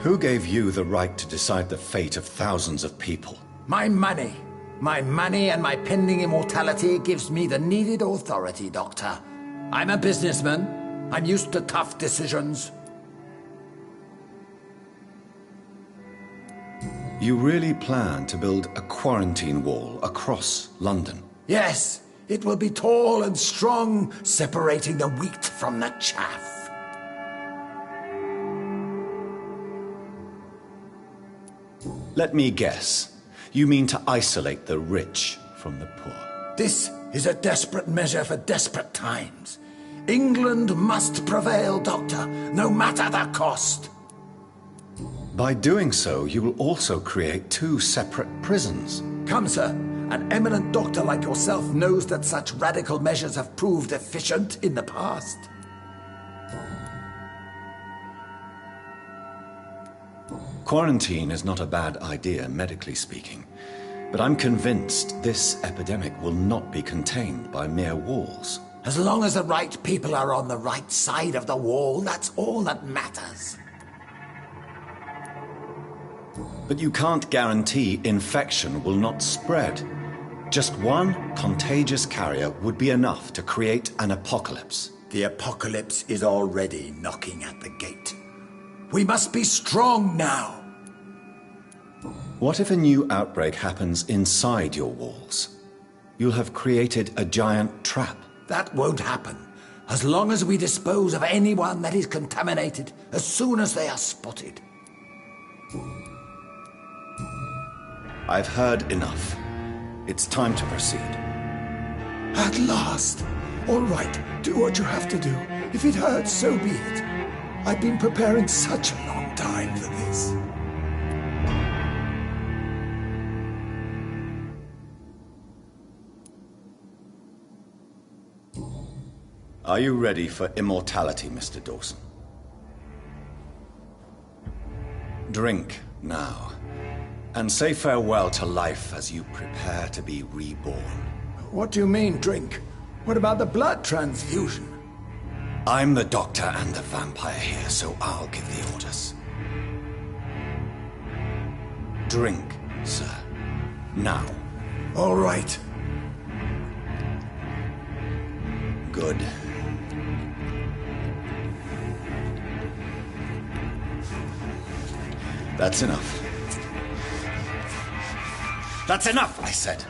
Who gave you the right to decide the fate of thousands of people? My money. My money and my pending immortality gives me the needed authority, Doctor. I'm a businessman. I'm used to tough decisions. You really plan to build a quarantine wall across London? Yes, it will be tall and strong, separating the wheat from the chaff. Let me guess. You mean to isolate the rich from the poor? This is a desperate measure for desperate times. England must prevail, Doctor, no matter the cost. By doing so, you will also create two separate prisons. Come, sir. An eminent doctor like yourself knows that such radical measures have proved efficient in the past. Quarantine is not a bad idea, medically speaking. But I'm convinced this epidemic will not be contained by mere walls. As long as the right people are on the right side of the wall, that's all that matters. But you can't guarantee infection will not spread. Just one contagious carrier would be enough to create an apocalypse. The apocalypse is already knocking at the gate. We must be strong now. What if a new outbreak happens inside your walls? You'll have created a giant trap. That won't happen. as long as we dispose of anyone that is contaminated as soon as they are spotted. I've heard enough. It's time to proceed. At last! All right, do what you have to do. If it hurts, so be it. I've been preparing such a long time for this. Are you ready for immortality, Mr. Dawson? Drink now, and say farewell to life as you prepare to be reborn. What do you mean, drink? What about the blood transfusion? I'm the doctor and the vampire here, so I'll give the orders. Drink, sir. Now. All right. Good. That's enough. That's enough, I said.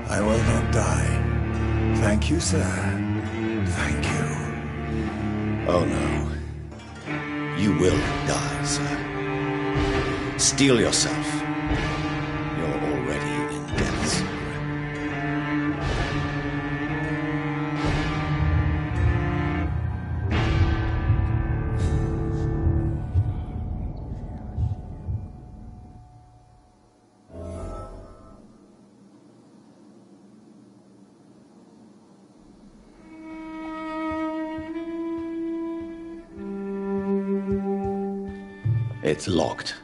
I will not die. Thank you, sir. Thank you. Oh, no. You will die, sir. Steel yourself. You're already in death's grip. It's locked.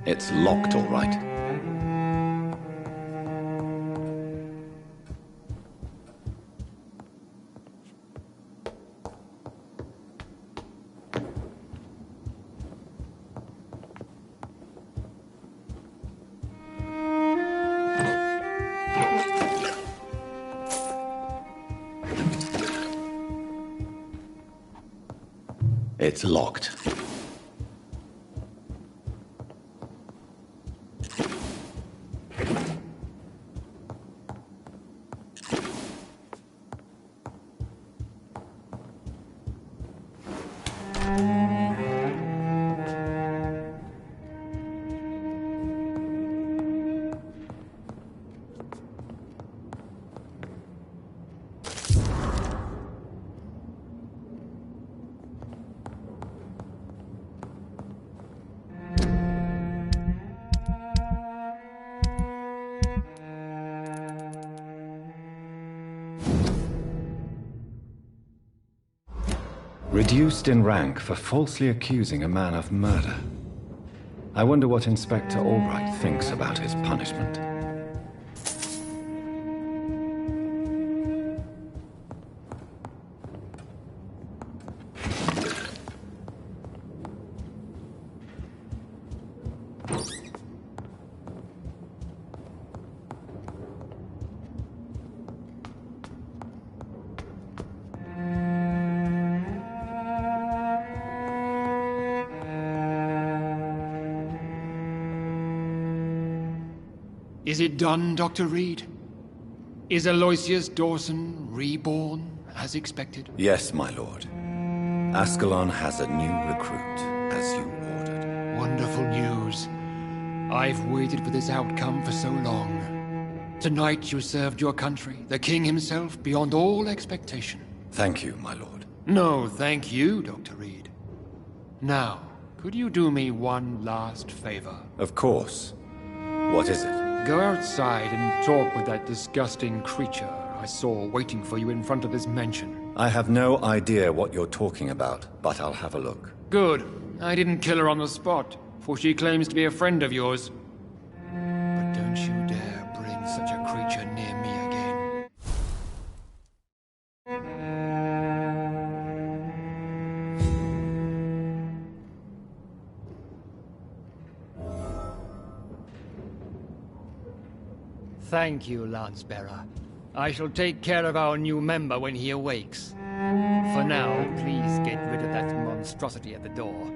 It's locked, all right. It's locked. Reduced in rank for falsely accusing a man of murder. I wonder what Inspector Albright thinks about his punishment. Is it done, Dr. Reed? Is Aloysius Dawson reborn, as expected? Yes, my lord. Ascalon has a new recruit, as you ordered. Wonderful news. I've waited for this outcome for so long. Tonight you served your country, the king himself, beyond all expectation. Thank you, my lord. No, thank you, Dr. Reed. Now, could you do me one last favor? Of course. What is it? Go outside and talk with that disgusting creature I saw waiting for you in front of this mansion. I have no idea what you're talking about, but I'll have a look. Good. I didn't kill her on the spot, for she claims to be a friend of yours. But don't you dare bring such a creature near me again. Thank you, Lance-bearer. I shall take care of our new member when he awakes. For now, please get rid of that monstrosity at the door.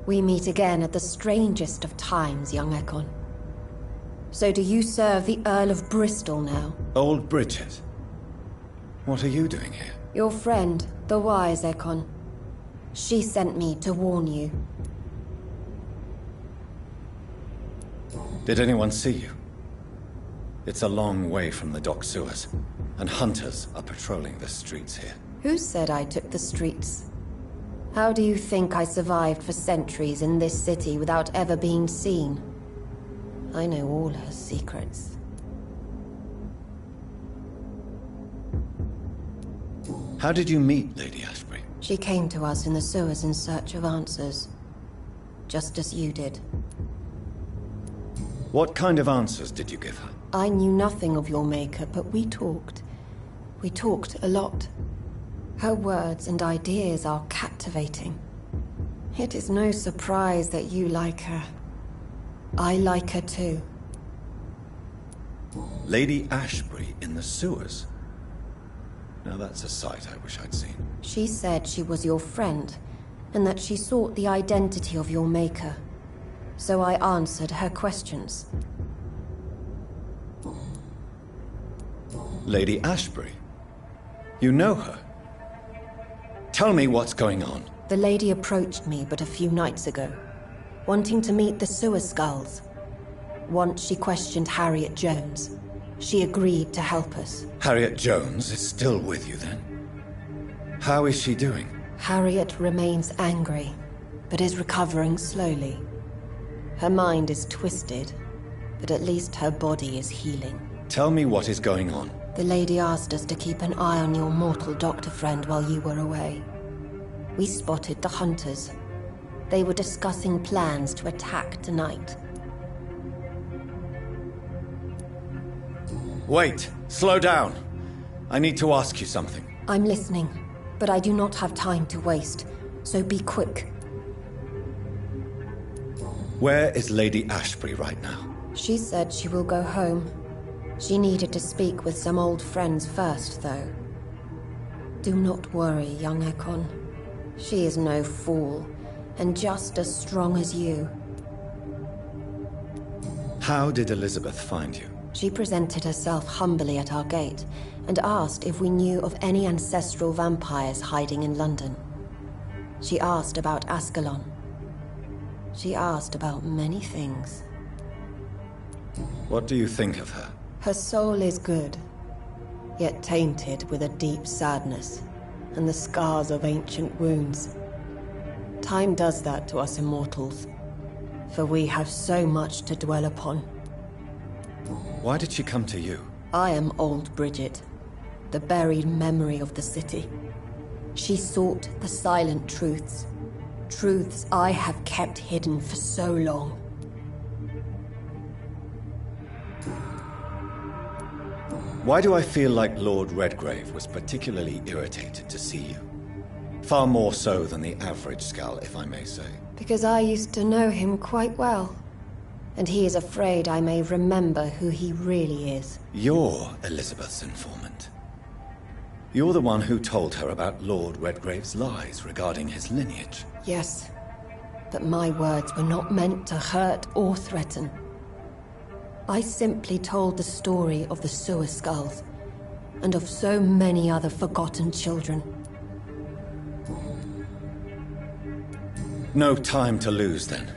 We meet again at the strangest of times, young Ekon. So do you serve the Earl of Bristol now? Old Bridget. What are you doing here? Your friend, the wise Ekon. She sent me to warn you. Did anyone see you? It's a long way from the dock sewers, and hunters are patrolling the streets here. Who said I took the streets? How do you think I survived for centuries in this city without ever being seen? I know all her secrets. How did you meet Lady Ashbury? She came to us in the sewers in search of answers. Just as you did. What kind of answers did you give her? I knew nothing of your maker, but we talked. We talked a lot. Her words and ideas are captivating. It is no surprise that you like her. I like her too. Lady Ashbury in the sewers? Now that's a sight I wish I'd seen. She said she was your friend, and that she sought the identity of your maker. So I answered her questions. Lady Ashbury? You know her? Tell me what's going on. The lady approached me but a few nights ago, wanting to meet the sewer skulls. Once she questioned Harriet Jones. She agreed to help us. Harriet Jones is still with you then? How is she doing? Harriet remains angry, but is recovering slowly. Her mind is twisted, but at least her body is healing. Tell me what is going on. The lady asked us to keep an eye on your mortal doctor friend while you were away. We spotted the hunters. They were discussing plans to attack tonight. Wait! Slow down! I need to ask you something. I'm listening, but I do not have time to waste, so be quick. Where is Lady Ashbury right now? She said she will go home. She needed to speak with some old friends first, though. Do not worry, young Ekon. She is no fool, and just as strong as you. How did Elizabeth find you? She presented herself humbly at our gate, and asked if we knew of any ancestral vampires hiding in London. She asked about Ascalon. She asked about many things. What do you think of her? Her soul is good, yet tainted with a deep sadness, and the scars of ancient wounds. Time does that to us immortals, for we have so much to dwell upon. Why did she come to you? I am old Bridget, the buried memory of the city. She sought the silent truths, truths I have kept hidden for so long. Why do I feel like Lord Redgrave was particularly irritated to see you? Far more so than the average Skull, if I may say. Because I used to know him quite well, and he is afraid I may remember who he really is. You're Elizabeth's informant. You're the one who told her about Lord Redgrave's lies regarding his lineage. Yes, but my words were not meant to hurt or threaten. I simply told the story of the sewer skulls, and of so many other forgotten children. No time to lose, then.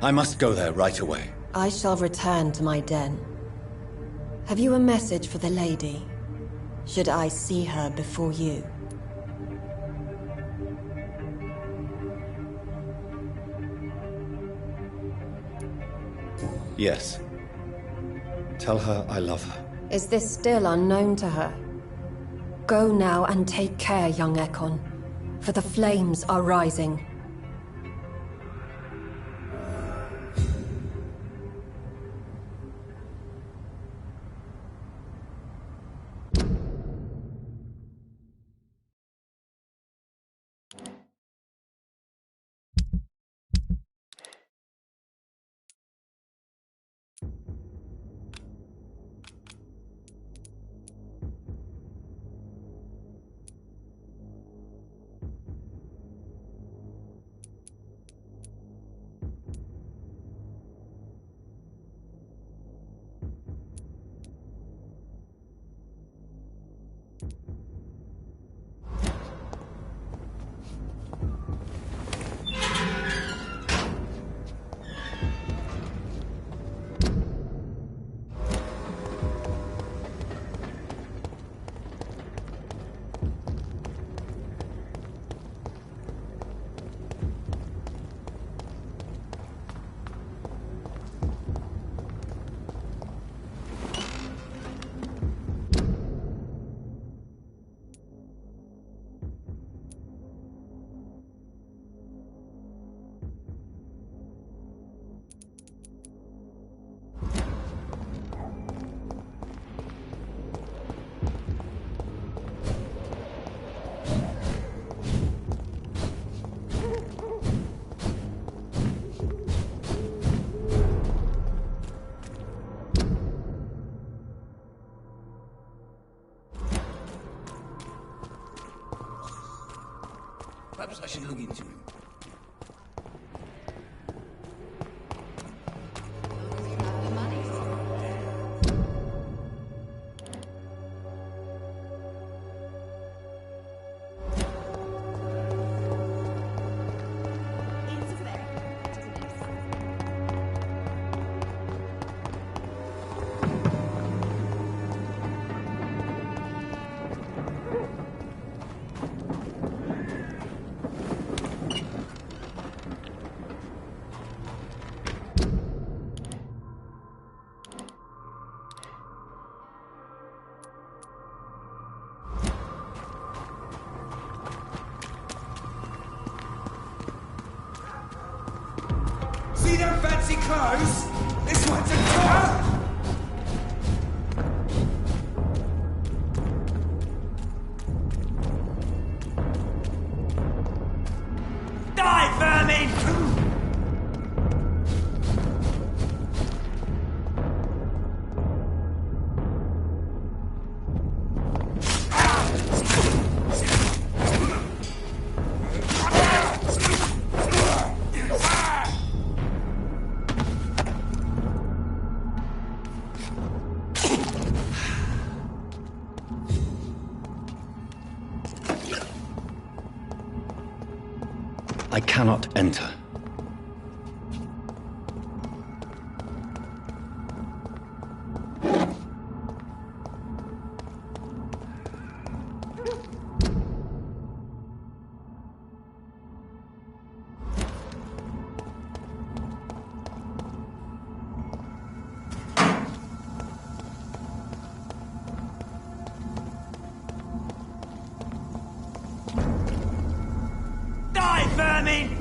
I must go there right away. I shall return to my den. Have you a message for the lady? Should I see her before you? Yes. Tell her I love her. Is this still unknown to her? Go now and take care, young Ekon, for the flames are rising. Perhaps I should look into him. See them fancy clothes? This one's a car! Die, vermin! I cannot enter. Die, vermin!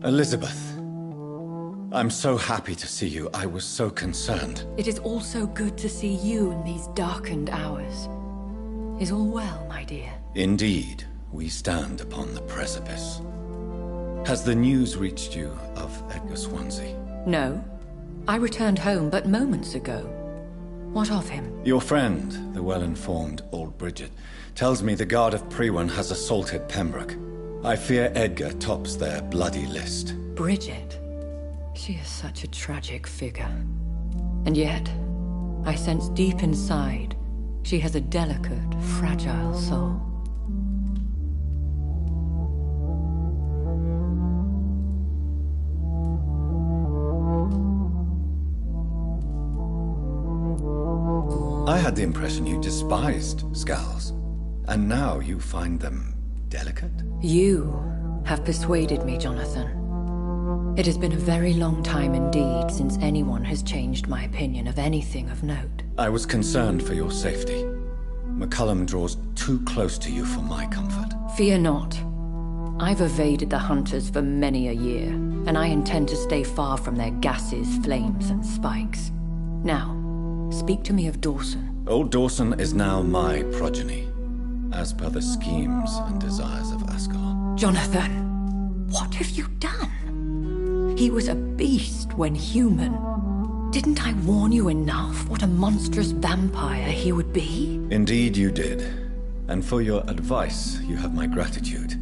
Elizabeth, I'm so happy to see you. I was so concerned. It is also good to see you in these darkened hours. Is all well, my dear? Indeed, we stand upon the precipice. Has the news reached you of Edgar Swansea? No. I returned home but moments ago. What of him? Your friend, the well-informed old Bridget, tells me the Guard of Priwen has assaulted Pembroke. I fear Edgar tops their bloody list. Bridget? She is such a tragic figure. And yet, I sense deep inside, she has a delicate, fragile soul. I had the impression you despised scowls, and now you find them delicate? You have persuaded me, Jonathan. It has been a very long time indeed since anyone has changed my opinion of anything of note. I was concerned for your safety. McCullum draws too close to you for my comfort. Fear not. I've evaded the hunters for many a year, and I intend to stay far from their gases, flames, and spikes. Now, speak to me of Dawson. Old Dawson is now my progeny, as per the schemes and desires of Ascalon. Jonathan, what have you done? He was a beast when human. Didn't I warn you enough what a monstrous vampire he would be? Indeed you did. And for your advice, you have my gratitude.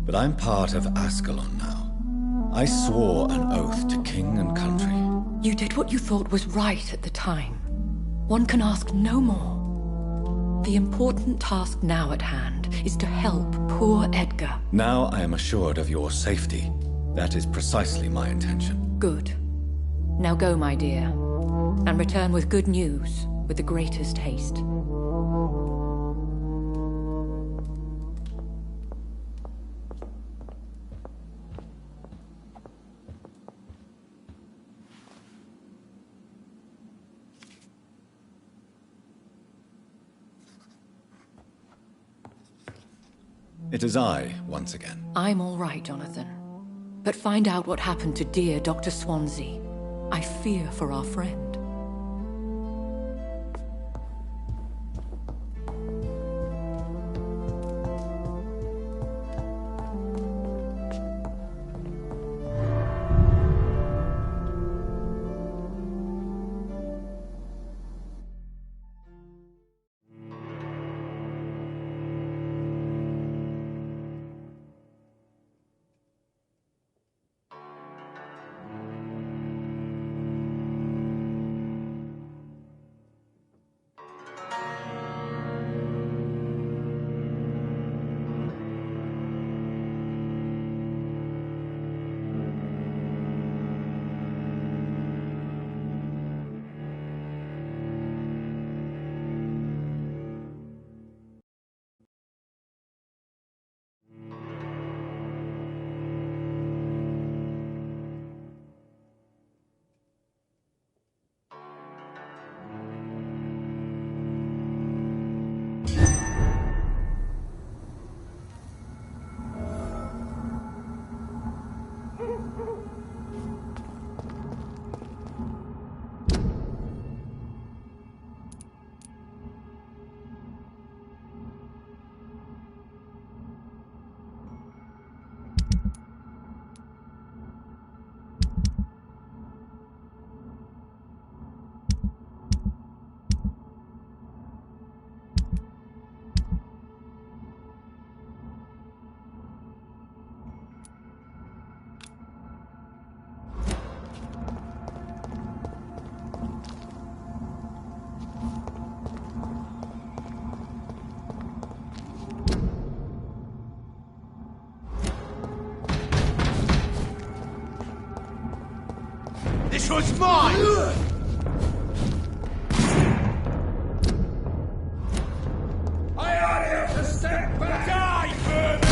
But I'm part of Ascalon now. I swore an oath to king and country. You did what you thought was right at the time. One can ask no more. The important task now at hand is to help poor Edgar. Now I am assured of your safety. That is precisely my intention. Good. Now go, my dear, and return with good news with the greatest haste. It is I, once again. I'm all right, Jonathan. But find out what happened to dear Dr. Swansea. I fear for our friend. was mine! I order you to step back! Die, vermin!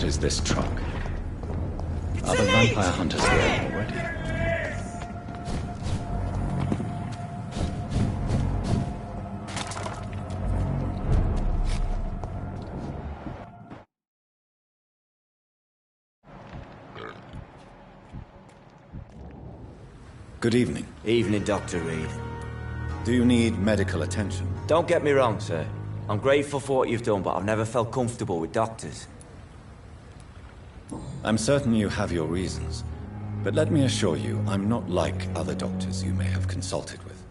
is this truck? Are the vampire hunters here already? Good evening. Evening, Dr. Reed. Do you need medical attention? Don't get me wrong, sir. I'm grateful for what you've done, but I've never felt comfortable with doctors. I'm certain you have your reasons, but let me assure you, I'm not like other doctors you may have consulted with.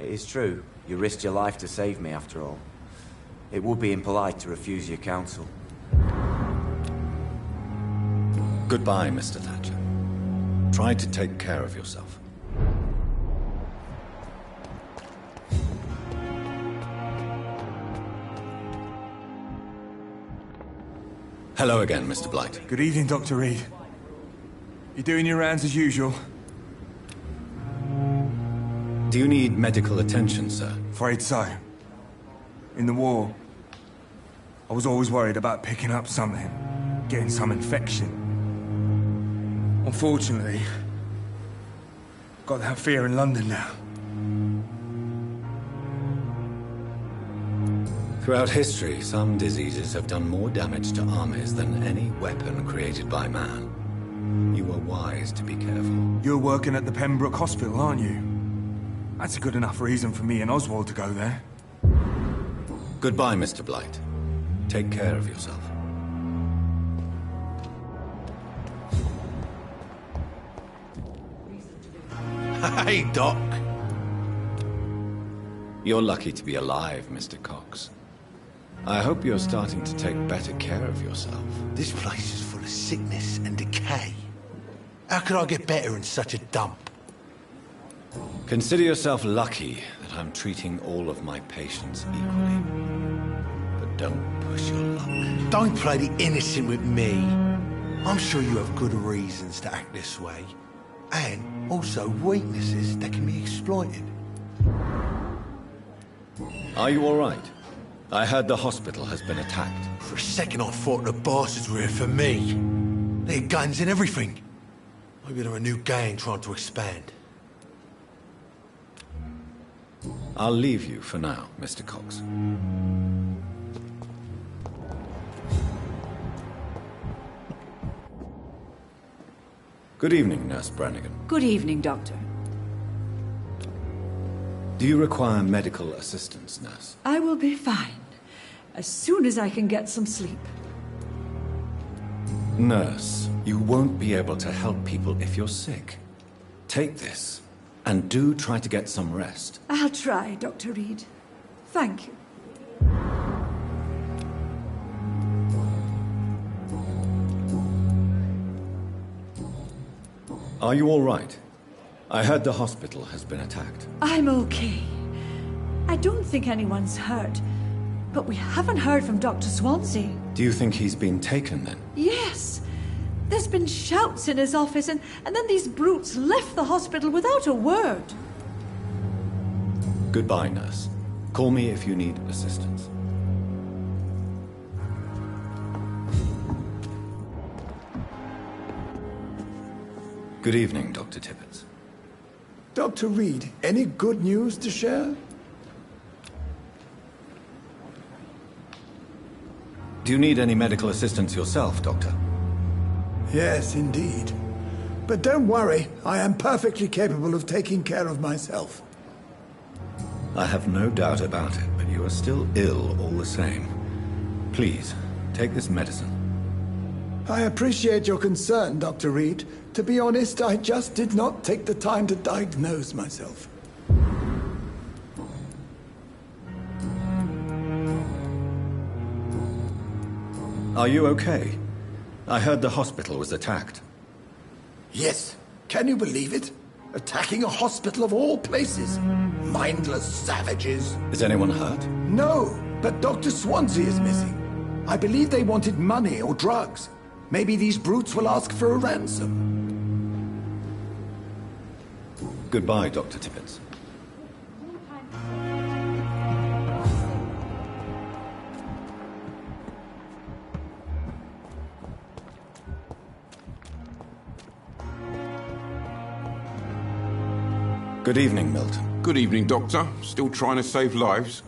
It is true. You risked your life to save me, after all. It would be impolite to refuse your counsel. Goodbye, Mr. Thatcher. Try to take care of yourself. Hello again, Mr. Blight. Good evening, Dr. Reed. You doing your rounds as usual? Do you need medical attention, sir? Afraid so. In the war, I was always worried about picking up something, getting some infection. Unfortunately, got that fear in London now. Throughout history, some diseases have done more damage to armies than any weapon created by man. You were wise to be careful. You're working at the Pembroke Hospital, aren't you? That's a good enough reason for me and Oswald to go there. Goodbye, Mr. Blight. Take care of yourself. Hey, Doc. You're lucky to be alive, Mr. Cox. I hope you're starting to take better care of yourself. This place is full of sickness and decay. How could I get better in such a dump? Consider yourself lucky that I'm treating all of my patients equally. But don't push your luck. Don't play the innocent with me. I'm sure you have good reasons to act this way. And also weaknesses that can be exploited. Are you all right? I heard the hospital has been attacked. For a second I thought the bastards were here for me. They had guns and everything. Maybe they're a new gang trying to expand. I'll leave you for now, Mr. Cox. Good evening, Nurse Brannigan. Good evening, Doctor. Do you require medical assistance, Nurse? I will be fine, as soon as I can get some sleep. Nurse, you won't be able to help people if you're sick. Take this, and do try to get some rest. I'll try, Dr. Reed. Thank you. Are you all right? I heard the hospital has been attacked. I'm okay. I don't think anyone's hurt, but we haven't heard from Dr. Swansea. Do you think he's been taken, then? Yes. There's been shouts in his office, and then these brutes left the hospital without a word. Goodbye, Nurse. Call me if you need assistance. Good evening, Dr. Tibbets. Dr. Reed, any good news to share? Do you need any medical assistance yourself, Doctor? Yes, indeed. But don't worry, I am perfectly capable of taking care of myself. I have no doubt about it, but you are still ill all the same. Please, take this medicine. I appreciate your concern, Dr. Reed. To be honest, I just did not take the time to diagnose myself. Are you okay? I heard the hospital was attacked. Yes. Can you believe it? Attacking a hospital of all places. Mindless savages. Is anyone hurt? No, but Dr. Swansea is missing. I believe they wanted money or drugs. Maybe these brutes will ask for a ransom. Goodbye, Dr. Tibbets. Good evening, Milton. Good evening, Doctor. Still trying to save lives?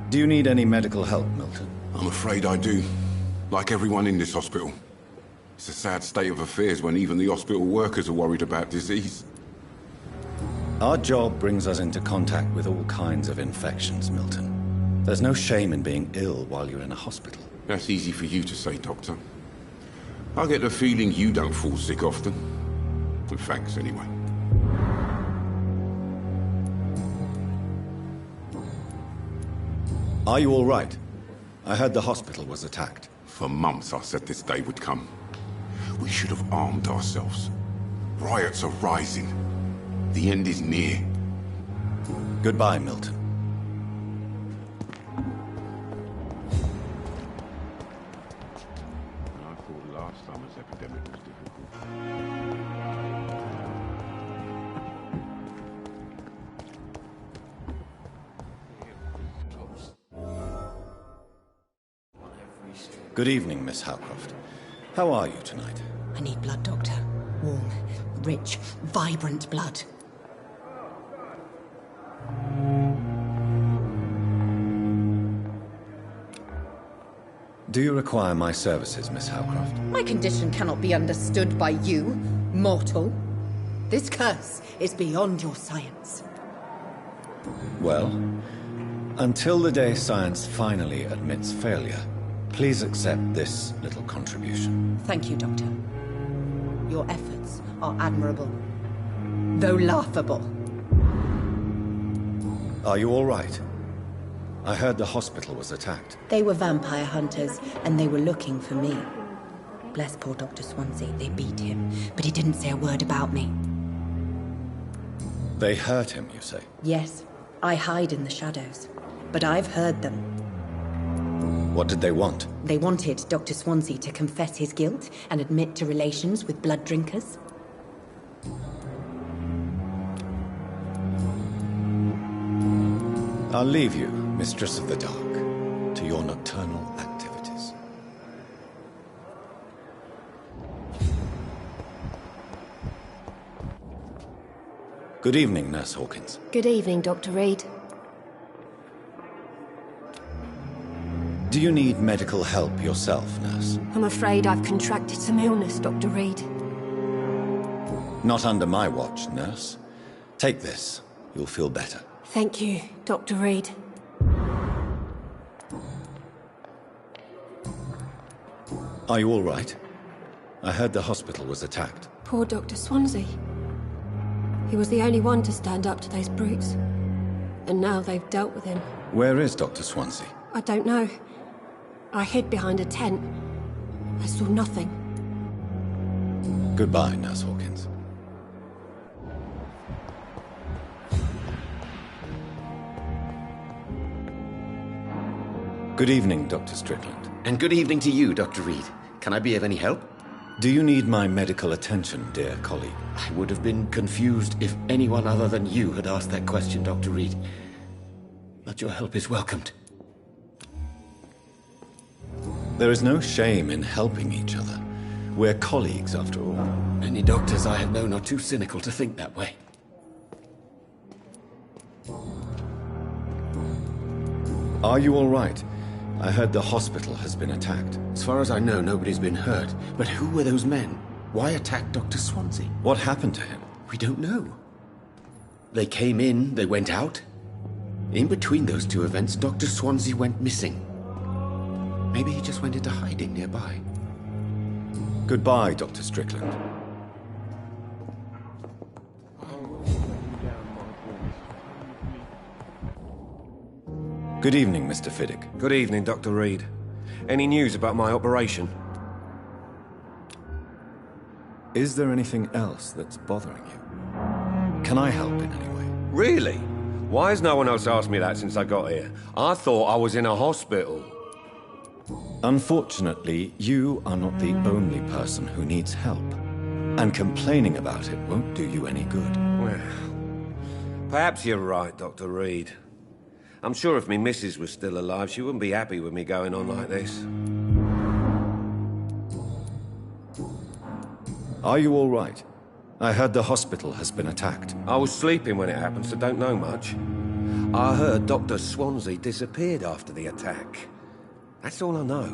Do you need any medical help, Milton? I'm afraid I do. Like everyone in this hospital. It's a sad state of affairs when even the hospital workers are worried about disease. Our job brings us into contact with all kinds of infections, Milton. There's no shame in being ill while you're in a hospital. That's easy for you to say, Doctor. I get the feeling you don't fall sick often. But thanks, anyway. Are you all right? I heard the hospital was attacked. For months I said this day would come. We should have armed ourselves. Riots are rising. The end is near. Goodbye, Milton. I thought last summer's epidemic was difficult. Good evening, Miss Howcroft. How are you tonight? I need blood, Doctor. Warm, rich, vibrant blood. Do you require my services, Miss Howcroft? My condition cannot be understood by you, mortal. This curse is beyond your science. Well, until the day science finally admits failure, please accept this little contribution. Thank you, Doctor. Your efforts are admirable, though laughable. Are you all right? I heard the hospital was attacked. They were vampire hunters, and they were looking for me. Bless poor Dr. Swansea, they beat him, but he didn't say a word about me. They hurt him, you say? Yes, I hide in the shadows, but I've heard them. What did they want? They wanted Dr. Swansea to confess his guilt and admit to relations with blood drinkers. I'll leave you, Mistress of the Dark, to your nocturnal activities. Good evening, Nurse Hawkins. Good evening, Dr. Reed. Do you need medical help yourself, Nurse? I'm afraid I've contracted some illness, Dr. Reed. Not under my watch, Nurse. Take this. You'll feel better. Thank you, Dr. Reed. Are you all right? I heard the hospital was attacked. Poor Dr. Swansea. He was the only one to stand up to those brutes. And now they've dealt with him. Where is Dr. Swansea? I don't know. I hid behind a tent. I saw nothing. Goodbye, Nurse Hawkins. Good evening, Dr. Strickland. And good evening to you, Dr. Reed. Can I be of any help? Do you need my medical attention, dear colleague? I would have been confused if anyone other than you had asked that question, Dr. Reed. But your help is welcomed. There is no shame in helping each other. We're colleagues, after all. Many doctors I have known are too cynical to think that way. Are you all right? I heard the hospital has been attacked. As far as I know, nobody's been hurt. But who were those men? Why attack Dr. Swansea? What happened to him? We don't know. They came in, they went out. In between those two events, Dr. Swansea went missing. Maybe he just went into hiding nearby. Goodbye, Dr. Strickland. Good evening, Mr. Fiddick. Good evening, Dr. Reed. Any news about my operation? Is there anything else that's bothering you? Can I help in any way? Really? Why has no one else asked me that since I got here? I thought I was in a hospital. Unfortunately, you are not the only person who needs help. And complaining about it won't do you any good. Well, perhaps you're right, Dr. Reed. I'm sure if me missus was still alive, she wouldn't be happy with me going on like this. Are you all right? I heard the hospital has been attacked. I was sleeping when it happened, so don't know much. I heard Dr. Swansea disappeared after the attack. That's all I know.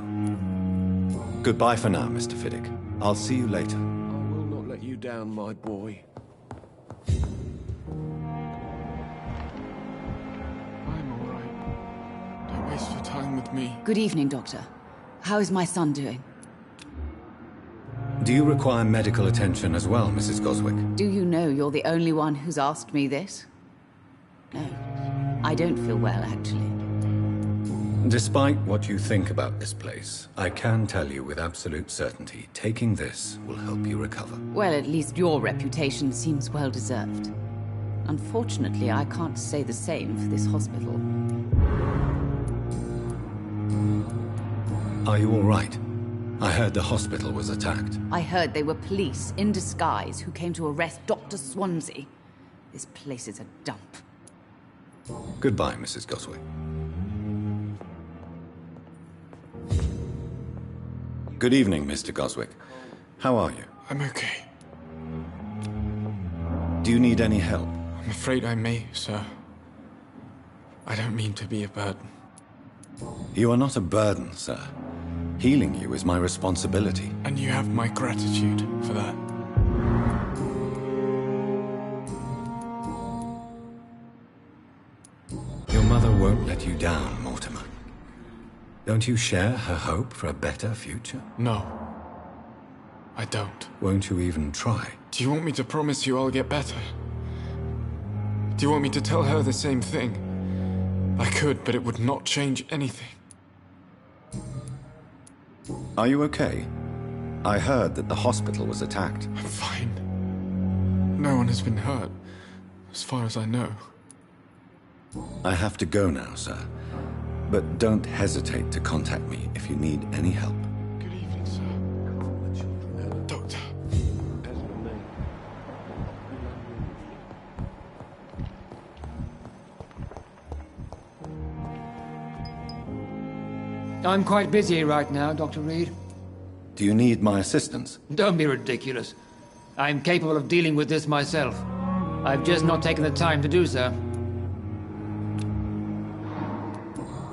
Goodbye for now, Mr. Fiddick. I'll see you later. I will not let you down, my boy. I'm all right. Don't waste your time with me. Good evening, Doctor. How is my son doing? Do you require medical attention as well, Mrs. Goswick? Do you know you're the only one who's asked me this? No. I don't feel well, actually. Despite what you think about this place, I can tell you with absolute certainty, taking this will help you recover. Well, at least your reputation seems well-deserved. Unfortunately, I can't say the same for this hospital. Are you all right? I heard the hospital was attacked. I heard they were police in disguise who came to arrest Dr. Swansea. This place is a dump. Goodbye, Mrs. Goswick. Good evening, Mr. Goswick. How are you? I'm okay. Do you need any help? I'm afraid I may, sir. I don't mean to be a burden. You are not a burden, sir. Healing you is my responsibility. And you have my gratitude for that. Your mother won't let you down, Mortimer. Don't you share her hope for a better future? No. I don't. Won't you even try? Do you want me to promise you I'll get better? Do you want me to tell her the same thing? I could, but it would not change anything. Are you okay? I heard that the hospital was attacked. I'm fine. No one has been hurt, as far as I know. I have to go now, sir. But don't hesitate to contact me if you need any help. Good evening, sir. Doctor. I'm quite busy right now, Dr. Reed. Do you need my assistance? Don't be ridiculous. I'm capable of dealing with this myself. I've just not taken the time to do so.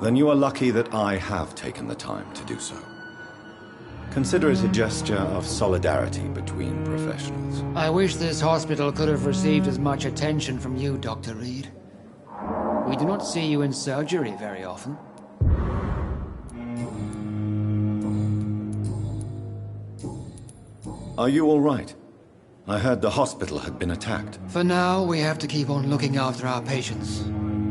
Then you are lucky that I have taken the time to do so. Consider it a gesture of solidarity between professionals. I wish this hospital could have received as much attention from you, Dr. Reed. We do not see you in surgery very often. Are you all right? I heard the hospital had been attacked. For now, we have to keep on looking after our patients.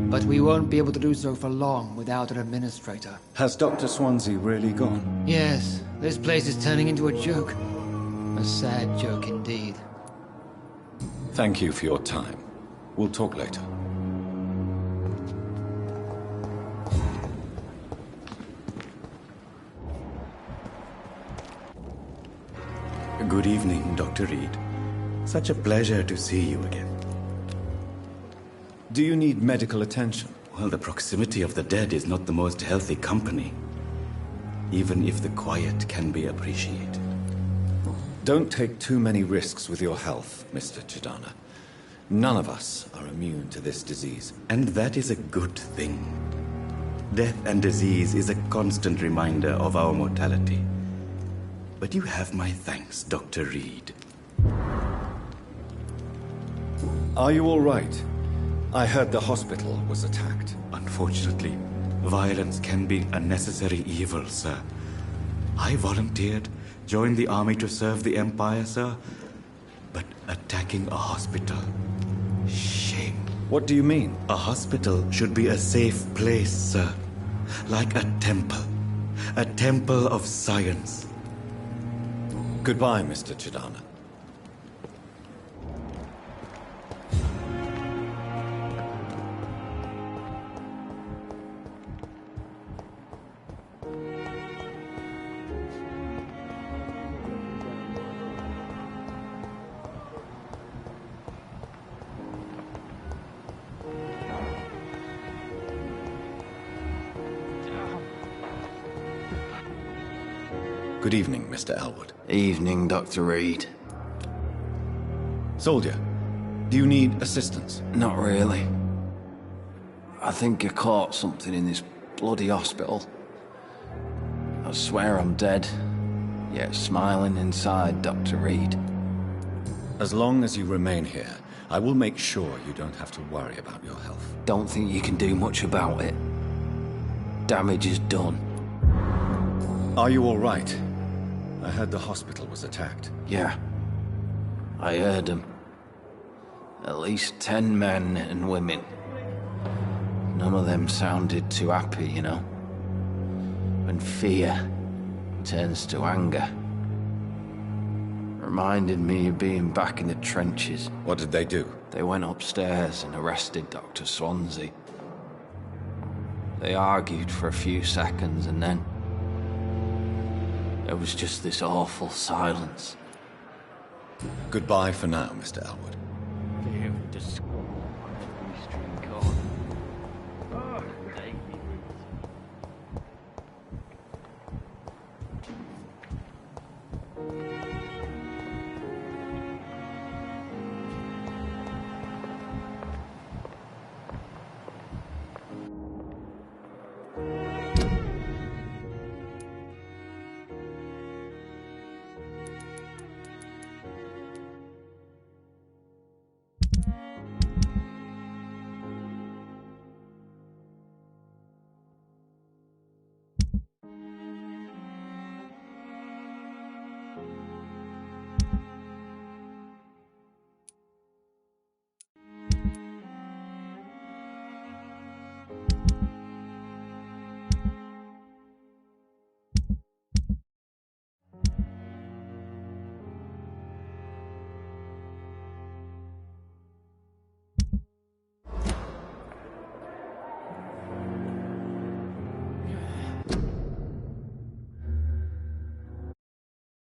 But we won't be able to do so for long without an administrator. Has Dr. Swansea really gone? Yes, this place is turning into a joke. A sad joke indeed. Thank you for your time. We'll talk later. Good evening, Dr. Reed. Such a pleasure to see you again. Do you need medical attention? Well, the proximity of the dead is not the most healthy company, even if the quiet can be appreciated. Don't take too many risks with your health, Mr. Chidana. None of us are immune to this disease. And that is a good thing. Death and disease is a constant reminder of our mortality. But you have my thanks, Dr. Reed. Are you all right? I heard the hospital was attacked. Unfortunately, violence can be a necessary evil, sir. I volunteered, joined the army to serve the Empire, sir. But attacking a hospital... shame. What do you mean? A hospital should be a safe place, sir. Like a temple. A temple of science. Goodbye, Mr. Chidana. Good evening, Mr. Elwood. Evening, Dr. Reed. Soldier, do you need assistance? Not really. I think I caught something in this bloody hospital. I swear I'm dead, yet smiling inside, Dr. Reed. As long as you remain here, I will make sure you don't have to worry about your health. Don't think you can do much about it. Damage is done. Are you all right? I heard the hospital was attacked. Yeah. I heard them. At least 10 men and women. None of them sounded too happy, you know. When fear turns to anger. Reminded me of being back in the trenches. What did they do? They went upstairs and arrested Dr. Swansea. They argued for a few seconds and then... there was just this awful silence. Goodbye for now, Mr. Elwood. You disgrace.